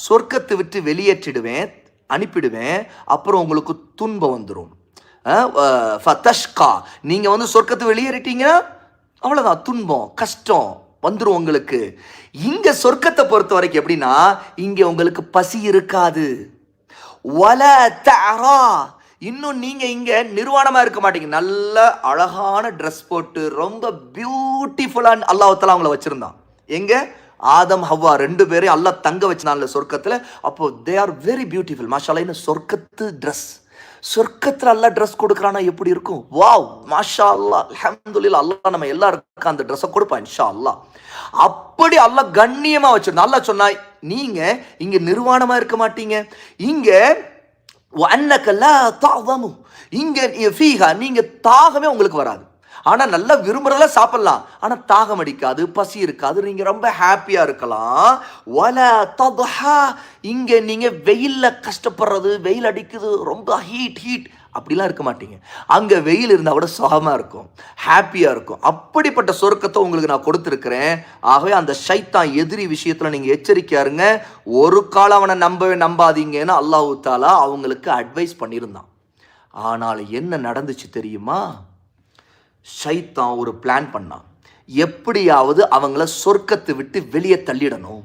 சொர்க்கத்தை விட்டு வெளியேற்றிடுவேன், அனுப்பிடுவேன், அப்புறம் உங்களுக்கு துன்பம் வந்துடும். ஃபதஷ்கா, நீங்க சொர்க்கத்தை வெளியேறிட்டீங்கன்னா அவ்வளவுதான், துன்பம் கஷ்டம் வந்துடும் உங்களுக்கு. இங்க சொர்க்கத்தை பொறுத்த வரைக்கும் எப்படின்னா, இங்க உங்களுக்கு பசி இருக்காது. வல தஅரா, இன்னும் நீங்க இங்க நிர்வாணமா இருக்க மாட்டீங்க, நல்ல அழகான ட்ரெஸ் போட்டு ரொம்ப பியூட்டிஃபுல்லான அல்லாஹ் தஆலா அவங்கள வச்சிருந்தான். எங்க? ஆதம் ஹவ்வா 2 பேரையும் அல்லாஹ் தங்க வச்சினான்ல சொர்க்கத்துல. அப்போ தே ஆர் வெரி பியூட்டிஃபுல், மாஷாஅல்லாஹ். சொர்க்கத்து ட்ரெஸ், சொர்க்கத்துல அல்லாஹ் ட்ரெஸ் கொடுக்குறானா எப்படி இருக்கும்? வாவ், மாஷா அல்லாஹ், அல்ஹம்துலில்லாஹ். அல்லாஹ் நம்ம எல்லாருக்கும் அந்த ட்ரெஸ்ஸை கொடுப்பான் இன்ஷா அல்லாஹ். அப்படி அல்லாஹ் கண்ணியமா வச்சிருந்தான். அல்லாஹ் சொன்னா, நீங்க இங்க நிர்வாணமா இருக்க மாட்டீங்க, இங்க இங்க ஃபீஹா, நீங்க தாகமே உங்களுக்கு வராது. ஆனா நல்லா விரும்புறதெல்லாம் சாப்பிடலாம், ஆனா தாகம் அடிக்காது, பசி இருக்காது, நீங்க ரொம்ப ஹாப்பியா இருக்கலாம். வலா தத்ஹா, இங்க நீங்க வெயில்ல கஷ்டப்படுறது, வெயில் அடிக்குது, ரொம்ப ஹீட் அப்படிலாம் இருக்க மாட்டீங்க. அங்க வெயில் இருந்தா கூட சுகமா இருக்கும், ஹாப்பியா இருக்கும். அப்படிப்பட்ட சொர்க்கத்தை உங்களுக்கு நான் கொடுத்துருக்கிறேன். ஆகவே அந்த ஷைத்தான் எதிரி விஷயத்துல நீங்க எச்சரிக்கையா இருங்க. ஒரு காலம் அவனை நம்பாதீங்கன்னு அல்லாஹ் தஆலா அவங்களுக்கு அட்வைஸ் பண்ணியிருந்தான். ஆனால் என்ன நடந்துச்சு தெரியுமா? ஷைத்தான் ஒரு பிளான் பண்ணான், எப்படியாவது அவங்கள சொர்க்கத்தை விட்டு வெளியே தள்ளிடணும்,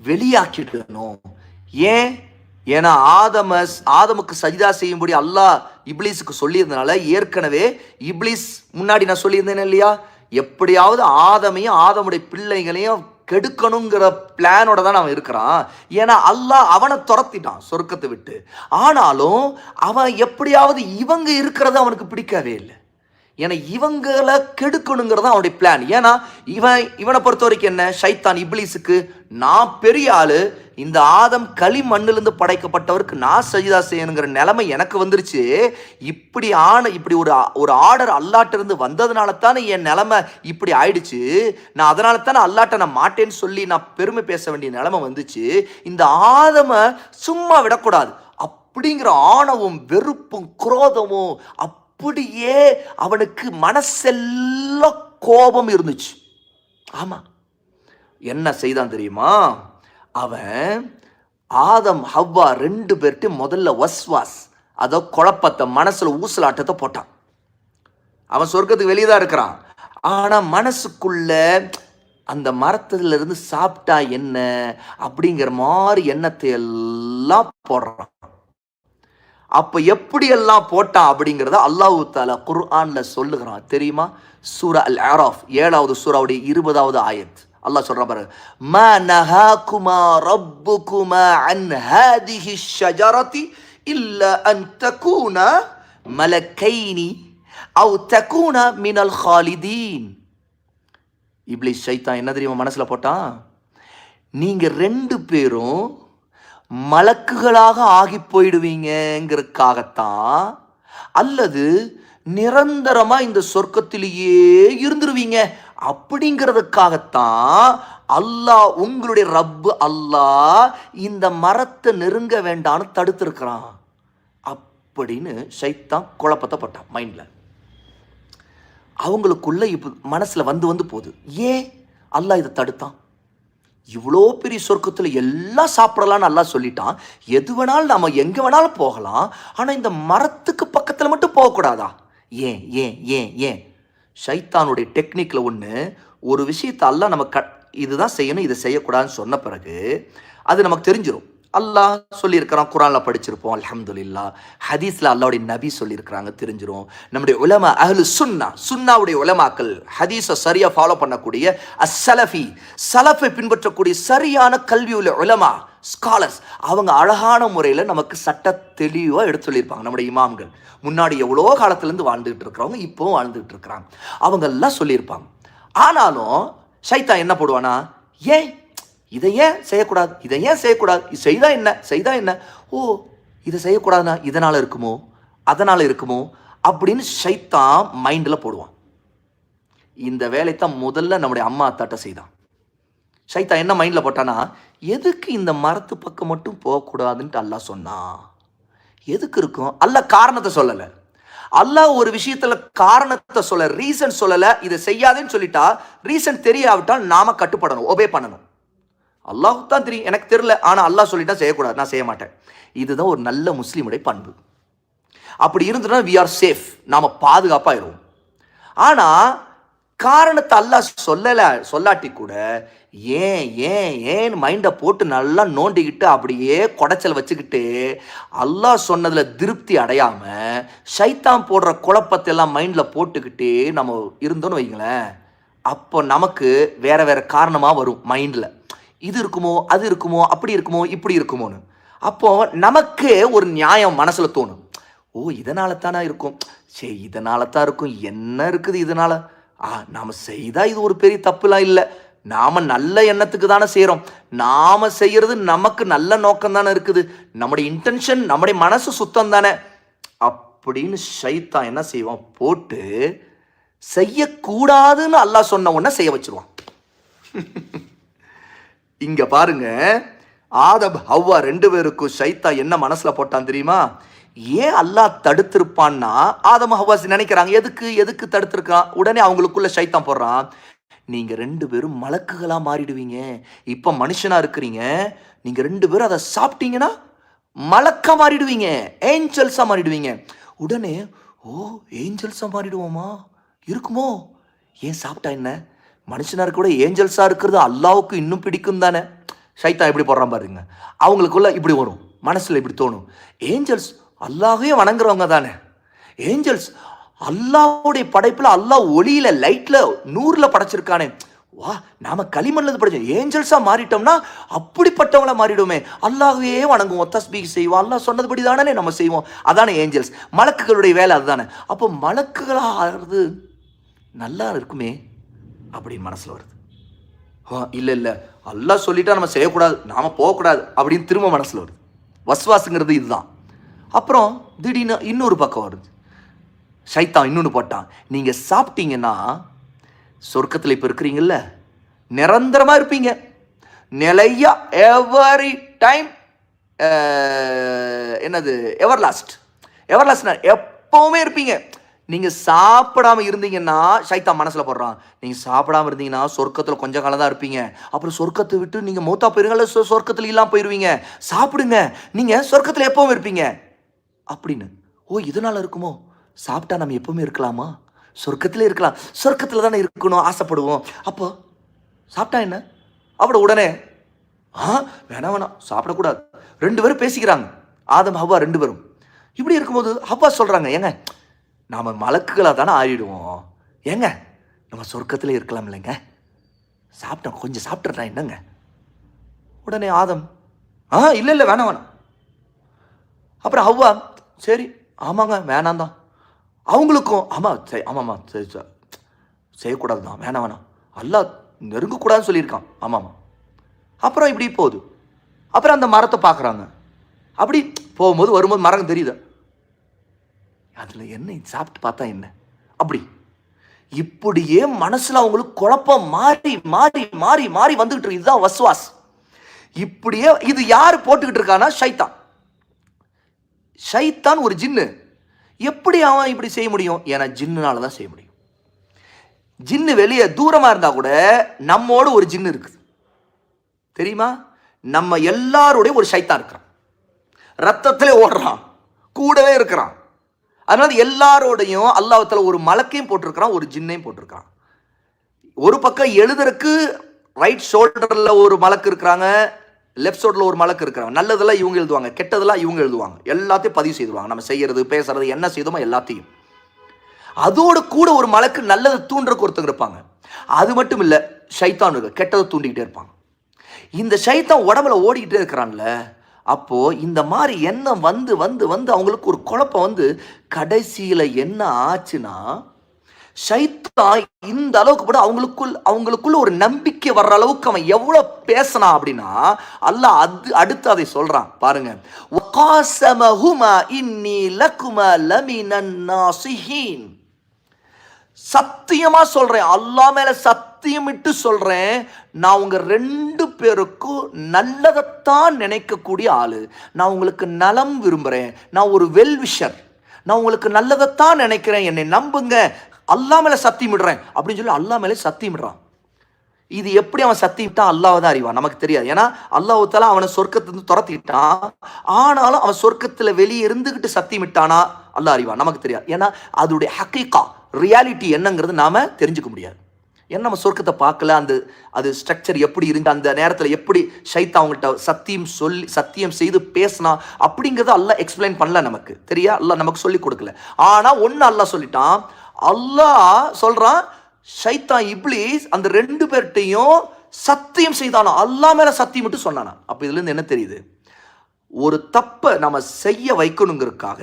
வெளியாக்கிடணும். ஏன்னா ஆதமுக்கு சஜிதா செய்யும்படி அல்லாஹ் இப்லீஸுக்கு சொல்லியிருந்தனால, ஏற்கனவே இப்லீஸ் முன்னாடி நான் சொல்லியிருந்தேன் இல்லையா, எப்படியாவது ஆதமையும் ஆதமுடைய பிள்ளைகளையும் கெடுக்கணுங்கிற பிளானோட தான் அவன் இருக்கிறான். ஏன்னா அல்லாஹ் அவனை துரத்திட்டான் சொர்க்கத்தை விட்டு. ஆனாலும் அவன் எப்படியாவது இவங்க இருக்கிறது அவனுக்கு பிடிக்கவே இல்லை. ஏன்னா இவங்களை கெடுக்கணுங்கிறதா அவனுடைய பிளான். ஏன்னா இவனை பொறுத்த வரைக்கும் என்ன, ஷைத்தான் இப்லீஸுக்கு நான் பெரிய ஆளு, இந்த ஆதம் களி மண்ணிலிருந்து படைக்கப்பட்டவருக்கு நான் சஜிதா செய்யணுங்கிற நிலைமை எனக்கு வந்துருச்சு. இப்படி ஒரு ஆர்டர் அல்லாட்ட இருந்து வந்ததுனால தானே என் நிலைமை இப்படி ஆயிடுச்சு. நான் அதனால தானே அல்லாட்ட நான் மாட்டேன்னு சொல்லி நான் பெருமை பேச வேண்டிய நிலைமை வந்துச்சு. இந்த ஆதமை சும்மா விடக்கூடாது அப்படிங்கிற ஆணவம், வெறுப்பும், குரோதமும் அப்படியே அவனுக்கு மனசெல்லாம் கோபம் இருந்துச்சு. ஆமா, என்ன செய்தான் தெரியுமா? அவன் ஆதம் ஹவ்வா 2 பேர்ட்டு முதல்ல வஸ்வாஸ், அதோ குழப்பத்தை, மனசுல ஊசலாட்டத்தை போட்டான். அவன் சொர்க்கத்துக்கு வெளியே தான் இருக்கிறான், ஆனா மனசுக்குள்ள அந்த மரத்துல இருந்து சாப்பிட்டா என்ன அப்படிங்கிற மாதிரி எண்ணத்தை எல்லாம் போடுறான். அப்ப எப்படி எல்லாம் போட்டான் அப்படிங்கிறத அல்லாஹ் தஆலா குர்ஆன்ல சொல்லுகிறான் தெரியுமா? சூரா அல் அராஃப் 7வது சூராவுடைய 20வது ஆயத் அல்லாஹ் சொல்றான் பாருங்க, மா நஹாகுமா ரப்புகுமா அன் ஹாதிஹி ஷஜரதி இல்லா அன் தகூனா மலக்கைனி அவ் தகூனா மினல் காலிதீன். இப்லீஸ் ஷைத்தான் என்ன தெரியுமா மனசுல போட்டான்? நீங்க 2 பேரும் மலக்குகளாக ஆகி போயிடுவீங்கிறதுக்காகத்தான், அல்லது நிரந்தரமா இந்த சொர்க்கத்திலேயே இருந்துருவீங்க அப்படிங்கிறதுக்காகத்தான் அல்லாஹ், உங்களுடைய ரப்பு அல்லாஹ் இந்த மரத்தை நெருங்க வேண்டான்னு தடுத்திருக்கிறான் அப்படின்னு ஷைத்தான் குழப்பத்தை போட்டான் மைண்ட்ல. அவங்களுக்குள்ள இப்போ மனசுல வந்து போகுது, ஏன் அல்லாஹ் இதை தடுத்தான்? இவ்வளோ பெரிய சொர்க்கத்தில் எல்லாம் சாப்பிடலான்னு அல்லாஹ் சொல்லிட்டான், எது வேணாலும் நம்ம எங்கே வேணாலும் போகலாம், ஆனால் இந்த மரத்துக்கு பக்கத்தில் மட்டும் போகக்கூடாதா? ஏன் ஏன் ஏன் ஏன்? ஷைத்தானுடைய டெக்னிக்கில் ஒன்று, ஒரு விஷயத்தை அல்லாஹ் நம்ம இதுதான் செய்யணும், இதை செய்யக்கூடாதுன்னு சொன்ன பிறகு அது நமக்கு தெரிஞ்சிடும். அல்லாஹ் சொல்லியிருக்கிறான், குரானில் படிச்சிருப்போம் அல்ஹம்துலில்லாஹ், ஹதீஸில் அல்லாஹ்வுடைய நபி சொல்லியிருக்கிறாங்க, தெரிஞ்சிடும். நம்முடைய உலமா அஹ்லு சுன்னாவுடைய உலமாக்கள், ஹதீஸை சரியாக ஃபாலோ பண்ணக்கூடிய சலஃபை பின்பற்றக்கூடிய சரியான கல்வி உள்ள உலமா ஸ்காலர்ஸ், அவங்க அழகான முறையில் நமக்கு சட்ட தெளிவாக எடுத்து சொல்லியிருப்பாங்க. நம்முடைய இமாம்கள் முன்னாடி எவ்வளோ காலத்துலேருந்து வாழ்ந்துகிட்டு இருக்கிறவங்க இப்போவும் வாழ்ந்துகிட்டு இருக்கிறாங்க, அவங்க எல்லாம் சொல்லியிருப்பாங்க. ஆனாலும் ஷைத்தான் என்ன போடுவானா, ஏன் இதை ஏன் செய்யக்கூடாது, இதை ஏன் செய்யக்கூடாது, இது செய்தா என்ன, ஓ இதை செய்யக்கூடாதுன்னா இதனால் இருக்குமோ அதனால் இருக்குமோ அப்படின்னு ஷைத்தான் மைண்டில் போடுவான். இந்த வேலைத்தான் முதல்ல நம்முடைய அம்மா அத்தாட்ட செய்தான். ஷைத்தான் என்ன மைண்டில் போட்டானா, எதுக்கு இந்த மரத்து பக்கம் மட்டும் போகக்கூடாதுன்ட்டு அல்லாஹ் சொன்னான்? எதுக்கு இருக்கும்? அல்லாஹ் காரணத்தை சொல்லலை. அல்லாஹ் ஒரு விஷயத்துல காரணத்தை சொல்ல, ரீசன் சொல்லலை. இதை செய்யாதுன்னு சொல்லிட்டா ரீசன் தெரியாவிட்டால் நாம கட்டுப்படணும், ஒபே பண்ணணும். அல்லாஹ் தான் தெரியும், எனக்கு தெரியல, ஆனால் அல்லாஹ் சொல்லிட்டா செய்யக்கூடாது, நான் செய்ய மாட்டேன். இதுதான் ஒரு நல்ல முஸ்லீமுடைய பண்பு. அப்படி இருந்துன்னா வி ஆர் சேஃப், நாம் பாதுகாப்பாயிருவோம். ஆனால் காரணத்தை அல்லாஹ் சொல்லாட்டி கூட ஏன் ஏன் ஏன் மைண்டை போட்டு நல்லா நோண்டிக்கிட்டு அப்படியே குடைச்சல் வச்சுக்கிட்டு அல்லாஹ் சொன்னதில் திருப்தி அடையாமல் ஷைத்தான் போடுற குழப்பத்தை எல்லாம் மைண்டில் போட்டுக்கிட்டே நம்ம இருந்தோன்னு வைங்களேன், அப்போ நமக்கு வேற வேற காரணமாக வரும் மைண்டில். இது இருக்குமோ, அது இருக்குமோ, அப்படி இருக்குமோ, இப்படி இருக்குமோன்னு. அப்போ நமக்கு ஒரு நியாயம் மனசுல தோணும், ஓ இதனால தானே இருக்கும், சரி இதனால தான் இருக்கும், என்ன இருக்குது இதனால, நாம செய்தா இது ஒரு பெரிய தப்புலாம் இல்லை, நாம நல்ல எண்ணத்துக்கு தானே செய்யறோம், நாம செய்யறது நமக்கு நல்ல நோக்கம் தானே இருக்குது, நம்முடைய இன்டென்ஷன், நம்முடைய மனசு சுத்தம் தானே அப்படின்னு ஷைத்தான் என்ன செய்வான், போட்டு செய்யக்கூடாதுன்னு அல்லாஹ் சொன்ன உடனே செய்ய வச்சிருவான். இங்க பாருங்க, ஆதம் ஹவ்வா 2 பேருக்கும் ஷைத்தான் என்ன மனசுல போட்டான் தெரியுமா? ஏன் அல்லாஹ் தடுத்திருப்பான்னா, ஆதம் ஹவ்வா நினைக்கிறாங்க எதுக்கு தடுத்திருக்கான்? உடனே அவங்களுக்குள்ள ஷைத்தான் போடுறான், நீங்க 2 பேரும் மலக்குகளா மாறிடுவீங்க, இப்ப மனுஷனா இருக்கிறீங்க, நீங்க 2 பேரும் அதை சாப்பிட்டீங்கன்னா மலக்கா மாறிடுவீங்க, ஏஞ்சல்ஸா மாறிடுவீங்க. உடனே ஓ ஏஞ்சல்ஸா மாறிடுவோமா, இருக்குமோ, ஏன் சாப்பிட்டா என்ன, மனுஷனா இருக்க கூட ஏஞ்சல்ஸா இருக்கிறது அல்லாவுக்கு இன்னும் பிடிக்கும் தானே. ஷைத்தான் எப்படி போடுறான் பாருங்க, அவங்களுக்குள்ள இப்படி வரும், மனசுல இப்படி தோணும், ஏஞ்சல்ஸ் அல்லாஹையும் வணங்குறவங்க தானே, ஏஞ்சல்ஸ் அல்லாஹ்வுடைய படைப்புல அல்லாஹ் ஒளியில லைட்ல நூறுல படைச்சிருக்கானே, வா, நாம களிமண்ல படிச்சோம், ஏஞ்சல்ஸா மாறிட்டோம்னா அப்படிப்பட்டவங்கள மாறிடுமே, அல்லாஹ்வே வணங்குவோம், தஸ்பீஹ் செய்வோம், அல்லாஹ் சொன்னதுபடி தானே நம்ம செய்வோம். அதானே ஏஞ்சல்ஸ், மலக்குகளுடைய வேலை அதுதானே. அப்போ மலக்குகளா ஆகிறது நல்லா இருக்குமே அப்படின்னு மனசுல வருது. இல்லை இல்லை, அல்லாஹ் சொல்லிட்டா நம்ம செய்யக்கூடாது, நாம போகக்கூடாது அப்படின்னு திரும்ப மனசுல வருது. வஸ்வாசுங்கிறது இதுதான். அப்புறம் திடீர்னு இன்னொரு பக்கம் வருது. சைத்தான் இன்னொன்று போட்டான், நீங்க சாப்பிட்டீங்கன்னா சொர்க்கத்தில் இப்போ இருக்கிறீங்கல்ல, நிரந்தரமா இருப்பீங்க, நிலையா, எவரி டைம், என்னது எவர்லாஸ்ட், எவர்லாஸ்ட், எப்பவுமே இருப்பீங்க. நீங்க சாப்பிடாம இருந்தீங்கன்னா, சைத்தான் மனசுல போடுறான், நீங்க சாப்பிடாம இருந்தீங்கன்னா சொர்க்கத்துல கொஞ்ச காலம் தான் இருப்பீங்க, அப்புறம் சொர்க்கத்தை விட்டு நீங்க மூத்தா போயிருங்க, சொர்க்கத்துல இல்லாம போயிருவீங்க, சாப்பிடுங்க, நீங்க சொர்க்கத்துல எப்பவும் இருப்பீங்க அப்படின்னு. ஓ, இதனால இருக்குமோ, சாப்பிட்டா நம்ம எப்பவுமே இருக்கலாமா, சொர்க்கத்திலே இருக்கலாம், சொர்க்கத்தில் தானே இருக்கணும் ஆசைப்படுவோம், அப்போ சாப்பிட்டா என்ன அப்படி உடனே வேணாம் வேணாம் சாப்பிடக்கூடாது. 2 பேரும் பேசிக்கிறாங்க, ஆதம் ஹவ்வா 2 பேரும். இப்படி இருக்கும்போது ஹவ்வா சொல்றாங்க, ஏங்க நாம மலக்குகளாக தானே ஆயிடுவோம், ஏங்க நம்ம சொர்க்கத்திலே இருக்கலாம் இல்லைங்க, சாப்பிட்டோம் கொஞ்சம் சாப்பிட்றேன் என்னங்க. உடனே ஆதம் இல்லை இல்லை வேணாம் வேணாம். அப்புறம் ஹவ்வா சரி ஆமாங்க வேணாம் தான். அவங்களுக்கும் ஆமாம்மா சரி செய்யக்கூடாது தான், வேணாம் வேணாம், அல்லாஹ் நெருங்கக்கூடாதுன்னு சொல்லியிருக்கான், ஆமாம்மா. அப்புறம் இப்படி போகுது. அப்புறம் அந்த மரத்தை பார்க்குறாங்க, அப்படி போகும்போது வரும்போது மரம் தெரியுது, அதில் என்ன சாப்பிட்டு பார்த்தா என்ன அப்படி. இப்படியே மனசில் அவங்களுக்கு குழப்பம் மாறி மாறி மாறி மாறி வந்துகிட்டு இருக்கு. இதுதான் வஸ்வாஸ். இப்படியே இது யார் போட்டுக்கிட்டு இருக்கானா, ஷைத்தான். ஷைத்தான் ஒரு ஜின்னு. எப்படி அவன் இப்படி செய்ய முடியும், ஏன்னா ஜின்னுனால தான் செய்ய முடியும். ஜின்னு வெளியே தூரமாக இருந்தால் கூட நம்மோடு ஒரு ஜின்னு இருக்குது தெரியுமா, நம்ம எல்லாரோடைய ஒரு ஷைத்தான் இருக்கிறான், ரத்தத்திலே ஓடுறான், கூடவே இருக்கிறான். அதனால எல்லாரோடையும் அல்லாஹ்வுத்தாலா ஒரு மலக்கையும் போட்டிருக்கிறான், ஒரு ஜின்னையும் போட்டிருக்கிறான். ஒரு பக்கம் எழுதுறதுக்கு ரைட் ஷோல்டர்ல ஒரு மலக்கு இருக்கிறாங்க, லெஃப்ட் சைடில் ஒரு மலக்கு இருக்கிறாங்க. நல்லதெல்லாம் இவங்க எழுதுவாங்க, கெட்டதெல்லாம் இவங்க எழுதுவாங்க, எல்லாத்தையும் பதிவு செய்துவாங்க, நம்ம செய்யறது பேசுறது என்ன செய்தோமோ எல்லாத்தையும். அதோடு கூட ஒரு மலக்கு நல்லதை தூண்டுறக்கு ஒருத்தங்க இருப்பாங்க. அது மட்டும் இல்லை, ஷைத்தான் இருக்கு, கெட்டதை தூண்டிக்கிட்டே இருப்பாங்க. இந்த ஷைத்தான் உடம்புல ஓடிக்கிட்டே இருக்கிறான்ல, அப்போ இந்த மாதிரி எண்ணம் வந்து வந்து வந்து அவங்களுக்கு ஒரு குழப்பம் வந்து கடைசியில் என்ன ஆச்சுன்னா, ஷைத்தான் இந்த அளவுக்கு கூட அவங்களுக்குள்ள ஒரு நம்பிக்கை வர்ற அளவுக்கு அவன் எவ்வளவு பேசினான் அப்படின்னா, அல்லாஹ் அடுத்து அதை சொல்றான் பாருங்க. வகாஸமஹுமா இன்னி லகுமா லமினன் நாசிஹீன். சத்தியமா சொல்றேன், அல்லாஹ் மேல சத்தியமிட்டு சொல்றேன், நான் உங்க 2 பேருக்கும் நல்லதைத்தான் நினைக்கக்கூடிய ஆளு, நான் உங்களுக்கு நலம் விரும்புறேன், நான் ஒரு வெல்விஷர், நான் உங்களுக்கு நல்லதைத்தான் நினைக்கிறேன், என்னை நம்புங்க, அல்லாஹ் மேல சத்தியமிடுறேன் அப்படின்னு சொல்லி அல்லாஹ் மேலே சத்தியமிடுறான். இது எப்படி அவன் சத்தியமிட்டான், அல்லாஹ் தான் அறிவான், நமக்கு தெரியாது. ஏன்னா அல்லாஹ் தஆலா அவனை சொர்க்கத்திலிருந்து துரத்திட்டான், ஆனாலும் அவன் சொர்க்கத்துல வெளியே இருந்துகிட்டு சத்தியமிட்டானா அல்லாஹ் அறிவான், நமக்கு தெரியாது. ஏன்னா அதோடைய ஹக்கீகா ரியாலிட்டி என்னங்கிறது நாம தெரிஞ்சுக்க முடியாது. ஏன்னா நம்ம சொர்க்கத்தை பார்க்கல, அது ஸ்ட்ரக்சர் எப்படி இருந்து அந்த நேரத்தில் எப்படி ஷைத்தான் அவங்கள்ட்ட சத்தியம் செய்து பேசினா அப்படிங்கிறத அல்லாஹ் எக்ஸ்பிளைன் பண்ணல, நமக்கு தெரியா, அல்லாஹ் நமக்கு சொல்லி கொடுக்கல. ஆனா ஒன்னு அல்லாஹ் சொல்லிட்டான், அல்லாஹ் சொல்றான், ஷைத்தான் இப்லீஸ் அந்த 2 பேர்ட்டையும் சத்தியம் செய்தானா, அல்லாஹ் மேல சத்தியம் மட்டும் சொன்னானா. அப்ப இதுல இருந்து என்ன தெரியுது, ஒரு தப்பை நம்ம செய்ய வைக்கணுங்கிறதுக்காக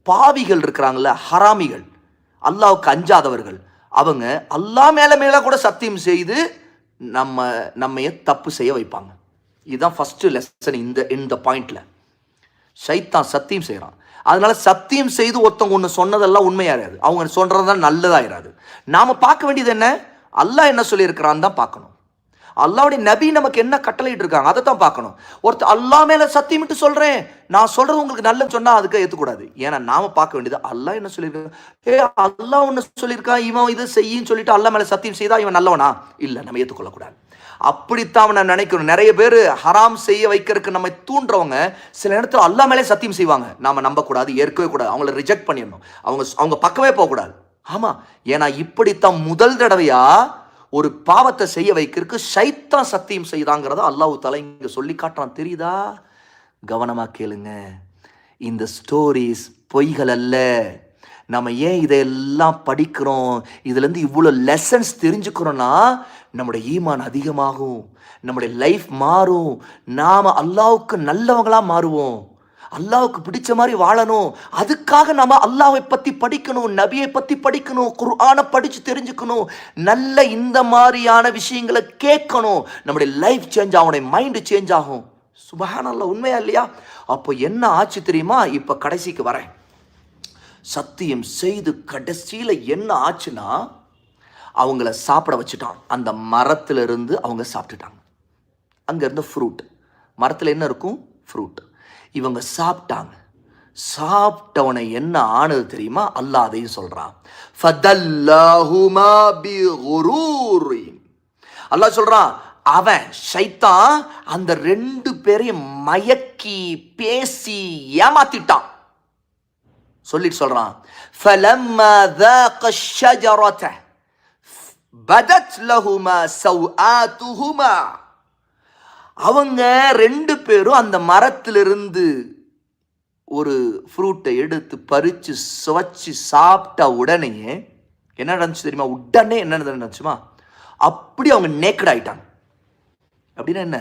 பாவிகள் இருக்கிறாங்கல்ல, ஹராமிகள், அல்லாஹ்வுக்கு அஞ்சாதவர்கள், அவங்க அல்லாஹ் மேல கூட சத்தியம் செய்து நம்ம தப்பு செய்ய வைப்பாங்க. இதுதான் ஃபர்ஸ்ட் லெசன் இந்த பாயிண்ட்ல. ஷைத்தான் சத்தியம் செய்யறான், அதனால சத்தியம் செய்து ஒருத்தவங்க ஒன்று சொன்னதெல்லாம் உண்மையாயிராது, அவங்க சொல்றதுதான் நல்லதாயிராது. நாம பார்க்க வேண்டியது என்ன, அல்லாஹ் என்ன சொல்லியிருக்கிறான்னு தான் பார்க்கணும். அல்லாஹ்வுடைய நபி நமக்கு என்ன கட்டளையிட்டு இருக்காங்க அதை தான் பார்க்கணும். ஒருத்தர் அல்லாஹ் மேல சத்தியமிட்டு சொல்றேன், நான் சொல்றது உங்களுக்கு நல்லது சொன்னா அதுக்கு ஏத்துக்கூடாது. ஏன்னா நாம பார்க்க வேண்டியது அல்லாஹ் என்ன சொல்லியிருக்காங்க. அல்லாஹ் ஒன்று சொல்லியிருக்கான், இவன் இது செய்யின்னு சொல்லிட்டு அல்லாஹ் மேல சத்தியம் செய்தா இவன் நல்லவனா இல்லை, நம்ம ஏற்றுக்கொள்ளக்கூடாது. அப்படித்தான் நான் நினைக்கணும். நிறைய பேர் ஹராம் செய்ய வைக்கிறதுக்கு நம்ம தூண்டுறவங்க சில நேரத்தில் அல்லாஹ் மேலே சத்தியம் செய்வாங்க, நாம நம்பக்கூடாது, ஏற்கவே கூடாது, அவங்கள ரிஜெக்ட் பண்ணிடணும், அவங்க பக்கமே போகக்கூடாது. ஆமா, ஏன்னா இப்படித்தான் முதல் தடவையா ஒரு பாவத்தை செய்ய வைக்கிறதுக்கு ஷைத்தான் சத்தியம் செய்தாங்கிறத அல்லாஹ் தஆலா இங்க சொல்லி காட்டுறான். தெரியுதா? கவனமா கேளுங்க, இந்த ஸ்டோரிஸ் பொய்கள் அல்ல. நம்ம ஏன் இதையெல்லாம் படிக்கிறோம், இதுலேருந்து இவ்வளோ லெசன்ஸ் தெரிஞ்சுக்கிறோன்னா, நம்முடைய ஈமான் அதிகமாகும், நம்முடைய லைஃப் மாறும், நாம் அல்லாஹ்வுக்கு நல்லவங்களாக மாறுவோம், அல்லாஹ்வுக்கு பிடிச்ச மாதிரி வாழணும். அதுக்காக நம்ம அல்லாஹ்வை பற்றி படிக்கணும், நபியை பற்றி படிக்கணும், குர்ஆனை படித்து தெரிஞ்சுக்கணும், நல்ல இந்த மாதிரியான விஷயங்களை கேட்கணும். நம்முடைய லைஃப் சேஞ்ச் ஆகும், மைண்டு சேஞ்ச் ஆகும். சுப்ஹானல்லாஹ், உண்மையா இல்லையா? அப்போ என்ன ஆச்சு தெரியுமா? இப்போ கடைசிக்கு வரேன். சத்தியம் செய்து கடைசியில் என்ன ஆச்சுன்னா, அவங்கள சாப்பிட வச்சுட்டான். அந்த மரத்திலிருந்து அவங்க சாப்பிட்டுட்டாங்க. அங்கேருந்து ஃப்ரூட், மரத்தில் என்ன இருக்கும்? ஃப்ரூட். இவங்க சாப்பிட்டாங்க. சாப்பிட்டவனை என்ன ஆனது தெரியுமா? அல்லாஹ் அதையும் சொல்றான். ஃபதல்லாஹுமா பிகுரூரின். அல்லாஹ் சொல்றான், அவன் ஷைத்தான் அந்த 2 பேரையும் மயக்கி பேசி ஏமாத்திட்டான். சொல்லிட்டு சொல்றான், ஃபலம்மா ذاق الشجرة بدت لهما سوآتهما. அவங்க 2 பேரும் அந்த மரத்திலிருந்து ஒரு ஃப்ரூட்டை எடுத்து பறித்து சுவைச்சு சாப்பிட்ட உடனே என்ன நடந்துச்சு தெரியுமா? உடனே என்ன நடந்துச்சுமா? அப்படி அவங்க நேக்கட் ஆயிட்டாங்க. அப்படின்னா என்ன?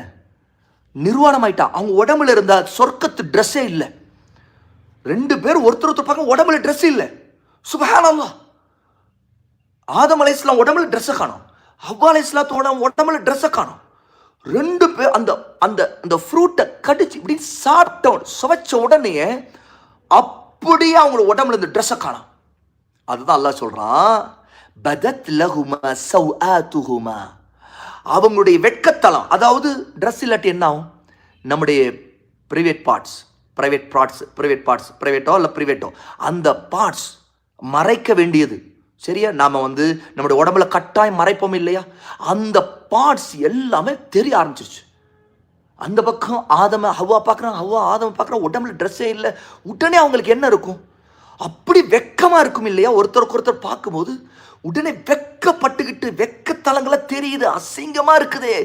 நிர்வாணம் ஆயிட்டான். அவங்க உடம்புல இருந்த சொர்க்கத்து ட்ரெஸ்ஸே இல்லை. 2 பேர் ஒருத்தர் பார்க்க உடம்புல ட்ரெஸ் இல்லை. சுப்ஹானல்லாஹ். ஆதம் அலைஹிஸ்ஸலாம் உடம்புல ட்ரெஸ்ஸை காணும், ஹவ்வா அலைஹிஸ்ஸலாத்தோட உடம்புல ட்ரெஸ்ஸை காணும். 2 பேர் அந்த அந்த அந்த ஃப்ரூட்டை கடிச்சு இப்படி சாப்பிட்ட சுவைச்ச உடனே அப்படியே அவங்களோட உடம்புல இந்த ட்ரெஸ்ஸை காணும். அதுதான் அல்லாஹ் சொல்றான், பதத் லஹுமா சவ்ஆத்துஹுமா. அவங்களுடைய வெட்கத்தலம், அதாவது ட்ரெஸ் இல்லாட்டி என்ன ஆகும்? நம்முடைய ப்ரைவேட்டோ இல்லை ப்ரைவேட்டோ அந்த பார்ட்ஸ் மறைக்க வேண்டியது சரியா? நாம் நம்முடைய உடம்புல கட்டாயம் மறைப்போம் இல்லையா? அந்த பார்ட்ஸ் எல்லாமே தெரிய ஆரம்பிச்சிருச்சு. அந்த பக்கம் ஹவ்வா பார்க்குறாங்க, ஹவ்வா ஆதம பார்க்குறாங்க, உடம்புல ட்ரெஸ்ஸே இல்லை. உடனே அவங்களுக்கு என்ன இருக்கும்? அப்படி வெக்கமாக இருக்கும் இல்லையா? ஒருத்தருக்கு ஒருத்தர் பார்க்கும்போது உடனே வெக்கப்பட்டுக்கிட்டு, வெக்கத்தலங்கள தெரியுது, அசிங்கமாக இருக்குதே,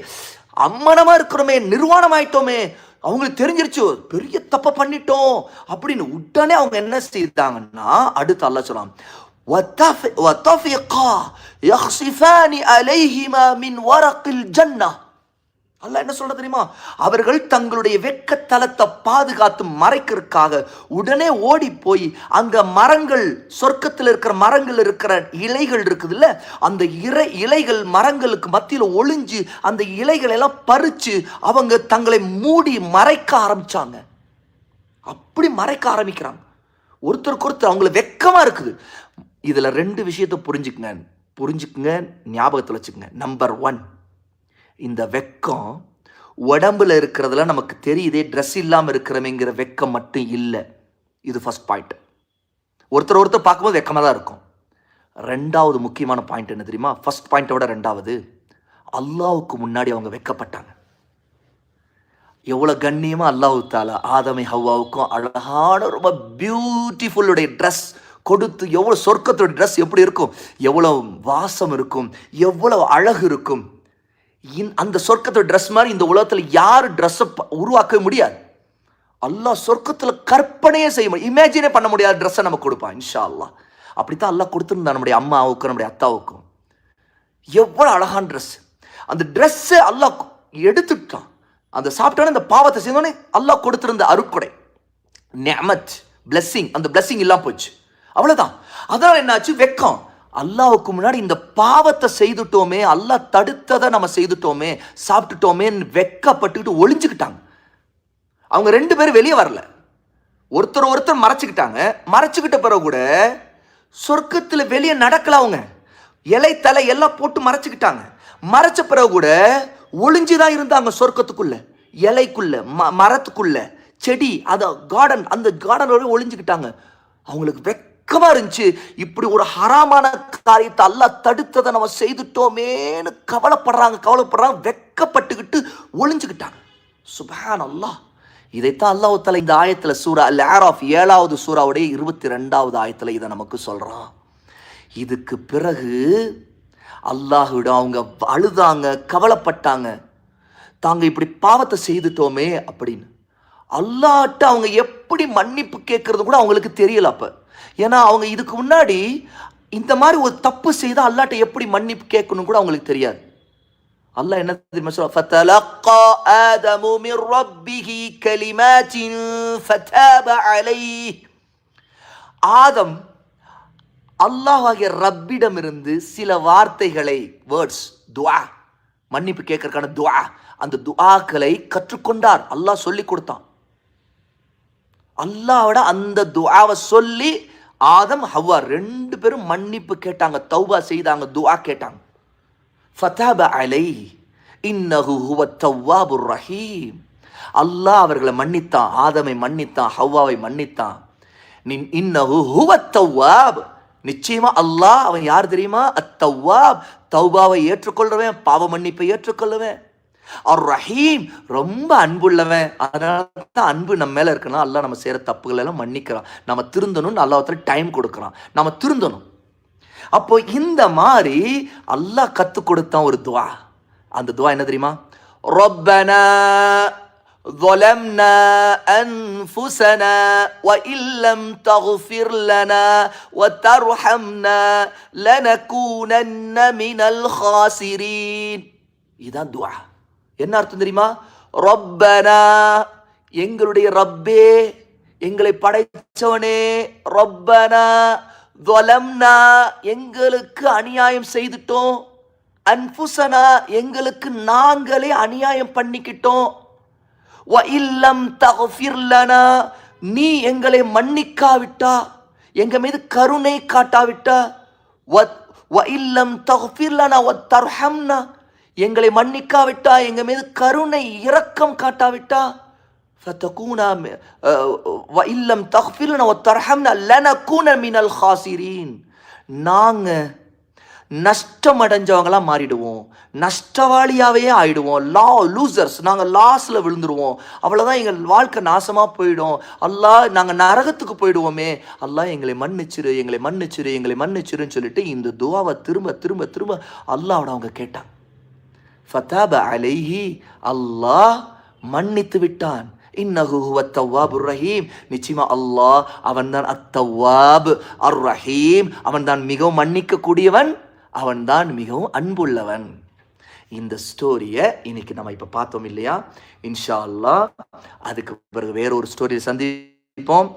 அம்மனமாக இருக்கிறோமே, நிர்வாணம் ஆயிட்டோமே, அவங்களுக்கு தெரிஞ்சிருச்சு பெரிய தப்பை பண்ணிட்டோம் அப்படின்னு. உடனே அவங்க என்ன செய்தாங்கன்னா, அடுத்து அல்லாஹ் சொல்றான், وَطَفِقَا يَخْصِفَانِ عَلَيْهِمَا مِنْ وَرَقِ الْجَنَّةِ. அல்லாஹ் என்ன சொல்ற தெரியுமா? அவர்கள் தங்களுடைய வெட்கத்தலத்தை பாதுகாத்து மறைக்கிறதுக்காக உடனே ஓடி போய் அங்க மரங்கள், சொர்க்கத்தில் இருக்கிற மரங்கள் இருக்கிற இலைகள் இருக்குதுல்ல, அந்த இலைகள் மரங்களுக்கு மத்தியில் ஒளிஞ்சு அந்த இலைகள் எல்லாம் பறிச்சு அவங்க தங்களை மூடி மறைக்க ஆரம்பிச்சாங்க. அப்படி மறைக்க ஆரம்பிக்கிறாங்க. ஒருத்தருக்கு ஒருத்தர் அவங்களை வெக்கமா இருக்குது. இதுல 2 விஷயத்தை புரிஞ்சுக்குங்க, ஞாபகத்தில் வச்சுக்கோங்க. நம்பர் 1, இந்த வெக்கம் உடம்புல இருக்கிறதுல நமக்கு தெரியுதே, ட்ரெஸ் இல்லாமல் இருக்கிறவங்கிற வெக்கம் மட்டும் இல்லை. இது ஃபர்ஸ்ட் பாயிண்ட். ஒருத்தர் பார்க்கும்போது வெக்கமாக தான் இருக்கும். 2வது முக்கியமான பாயிண்ட் என்ன தெரியுமா? ஃபர்ஸ்ட் பாயிண்ட்டை விட 2வது, அல்லாஹ்வுக்கு முன்னாடி அவங்க வெக்கப்பட்டாங்க. எவ்வளோ கண்ணியமாக அல்லாஹ் தாலா ஆதமை ஹவ்வாவுக்கும் அழகான ரொம்ப பியூட்டிஃபுல்லுடைய ட்ரெஸ் கொடுத்து, எவ்வளோ சொர்க்கத்தோட ட்ரெஸ் எப்படி இருக்கும், எவ்வளோ வாசம் இருக்கும், எவ்வளோ அழகு இருக்கும். அந்த சொர்க்கத்தோட ட்ரெஸ் மாதிரி இந்த உலகத்தில் யாரும் ட்ரெஸ்ஸை உருவாக்க முடியாது. அல்லாஹ் சொர்க்கத்தில் கற்பனையே செய்ய முடியும், இமேஜினே பண்ண முடியாத ட்ரெஸ்ஸை நமக்கு கொடுப்பான் இன்ஷா அல்லாஹ். அப்படித்தான் அல்லாஹ் கொடுத்துருந்தான் நம்முடைய அம்மாவுக்கும் நம்முடைய அத்தாவுக்கும். எவ்வளோ அழகான ட்ரெஸ். அந்த ட்ரெஸ்ஸை அல்லாஹ் எடுத்துட்டான். அந்த சாப்பிட்டோன்னே அந்த பாவத்தை செய்தோடனே அல்லாஹ் கொடுத்திருந்த அருட்கொடை, நிஅமத், பிளெஸ்ஸிங், அந்த பிளெஸ்ஸிங் இல்லாம போச்சு. அவ்வளவுதான். அதனால என்னாச்சு? வெக்கம். அல்லாஹ்வுக்கு முன்னாடி இந்த பாவத்தை செய்துட்டோமே, அல்லாஹ் தடுத்ததை நம்ம செய்துட்டோமே, சாப்பிட்டுட்டோமே, வெக்கப்பட்டுக்கிட்டு ஒளிஞ்சுக்கிட்டாங்க. அவங்க 2 பேரும் வெளியே வரல, ஒருத்தர் மறைச்சுக்கிட்டாங்க. மறைச்சுக்கிட்ட பிறகு கூட சொர்க்கத்தில் வெளியே நடக்கல. அவங்க இலை தலை எல்லாம் போட்டு மறைச்சுக்கிட்டாங்க. மறைச்ச பிறகு கூட ஒளிஞ்சுதான் இருந்தாங்க சொர்க்கத்துக்குள்ள, இலைக்குள்ள, மரத்துக்குள்ள, செடி, கார்டன், அந்த கார்டனோட ஒளிஞ்சுக்கிட்டாங்க. அவங்களுக்கு வெக்கமா இருந்துச்சு. இப்படி ஒரு ஹராமான காரியத்தை அல்லாஹ் தடுத்ததை நம்ம செய்துட்டோமேன்னு கவலைப்படுறாங்க, வெக்கப்பட்டுக்கிட்டு ஒளிஞ்சுக்கிட்டாங்க. சுப்ஹானல்லாஹ். இதைத்தான் அல்லாஹ் தஆலா இந்த ஆயத்துல, சூரா அல் ஆராஃப் 7வது சூராவுடைய 22வது ஆயத்துல இதை நமக்கு சொல்றான். இதுக்கு பிறகு அல்லாஹ்விடம் அவங்க அழுதாங்க, கவலைப்பட்டாங்க, தாங்க இப்படி பாவத்தை செய்துட்டோமே அப்படின்னு. அல்லாஹ்ட்ட அவங்க எப்படி மன்னிப்பு கேட்கறது கூட அவங்களுக்கு தெரியல. அப்ப ஏன்னா அவங்க இதுக்கு முன்னாடி இந்த மாதிரி ஒரு தப்பு செய்தா அல்லாட்ட எப்படி மன்னிப்பு கேட்கணும் கூட அவங்களுக்கு தெரியாது. அல்லாஹ் என்ன தெரியுமா சொல்ற, ஃபதலக்கா ஆதமு மிர் ரப்பிஹி கலிமாத்தின் ஃபதாப அலைஹி. ஆதம் அல்லாஹ்வாகிய ரப்பிடமிருந்து சில வார்த்தைகளை, வேர்ட்ஸ், துஆ, மன்னிப்பு கேட்கறதுக்கான துஆ, அந்த துஆக்களை கற்றுக்கொண்டார். அல்லாஹ் சொல்லி கொடுத்தான். அல்லாஹ்வோட அந்த துஆவை சொல்லி ஆதம் ஹவ்வா 2 பேரும் மன்னிப்பு கேட்டாங்க, தௌபா செய்தாங்க, துஆ கேட்டாங்க. ஃபதாப அலைஹி இன்னஹு ஹுவத் தவ்வாபுர் ரஹீம். அல்லாஹ் அவர்களை மன்னித்தான், ஆதமை மன்னித்தான், ஹவ்வாவை மன்னித்தான். இன்னஹு ஹுவத் தவ்வாப், நிச்சயமா அல்லாஹ் அவன் யார் தெரியுமா? அத்தவ்வாப், தௌபாவை ஏற்றுக்கொள்றவன், பாவ மன்னிப்பை ஏற்றுக்கொள்ளுவன். அர் ரஹீம், ரொம்ப அன்புள்ளவன். அதனால தான் அன்பு நம்ம மேல இருக்குன்னா அல்லாஹ் நம்ம செய்யற தப்புகள் எல்லாம் மன்னிக்கிறான். நம்ம திருந்தணும்னு அல்லாஹ்வுக்கு டைம் கொடுக்குறான், நம்ம திருந்தணும். அப்போ இந்த மாதிரி அல்லாஹ் கத்து கொடுத்தான் ஒரு துவா. அந்த துவா என்ன தெரியுமா? ரப்பனா ظلمنا أنفسنا وإن لم تغفر لنا وترحمنا لنكونن من الخاسرين. இதான் துவா. என்ன அர்த்தம் தெரியுமா? ரப்பனா, எங்களுடைய ரப்பே, எங்களை படைச்சவனே, ரப்பனா ظلمنا, எங்களுக்கு அநியாயம் செய்துட்டோம், அன்ஃபுஸனா, எங்களுக்கு நாங்களே அநியாயம் பண்ணிக்கிட்டோம், وَإِن لَّمْ تَغْفِرْ لَنَا, நீ எங்களை மன்னிக்காவிட்டா, எங்க மீது கருணை காட்டாவிட்டா, وَإِن لَّمْ تَغْفِرْ لَنَا وَتَرْحَمْنَا, எங்களை மன்னிக்காவிட்டா, எங்க மீது கருணை இரக்கம் காட்டாவிட்டா, ஃபதகூனா وَإِن لَّمْ تَغْفِرْ لَنَا وَتَرْحَمْنَا لَنَكُونَ مِنَ الْخَاسِرِينَ, நாங்க நஷ்டம் அடைஞ்சவங்களா மாறிடுவோம், நஷ்டவாளியாவே ஆயிடுவோம், லூசர்ஸ், நாங்க லாஸ்ல விழுந்துருவோம், அவ்வளவுதான், எங்கள் வாழ்க்கை நாசமா போயிடும், அல்லாஹ் நாங்க நரகத்துக்கு போயிடுவோமே, அல்லாஹ் எங்களை மன்னிச்சிரு, எங்களை மன்னிச்சிரு, எங்களை மன்னிச்சிருன்னு சொல்லிட்டு இந்த துஆவை திரும்ப திரும்ப திரும்ப அல்லாஹ்வோட அவங்க கேட்டாங்க. ஃபதாப அலைஹி, அல்லாஹ் மன்னித்து விட்டான். இன்னஹு ஹுவத் தவ்வாபுர் ரஹீம், நிச்சயமா அல்லாஹ் அவன்தான் அத்தவ்வாப், அர் ரஹீம், அவன்தான் மிகவும் மன்னிக்க கூடியவன், அவன்தான் மிகவும் அன்புள்ளவன். இந்த ஸ்டோரியை இன்னைக்கு நம்ம இப்ப பார்த்தோம் இல்லையா? இன்ஷா அல்லாஹ் அதுக்கு பிறகு வேற ஒரு ஸ்டோரியை சந்திப்போம்.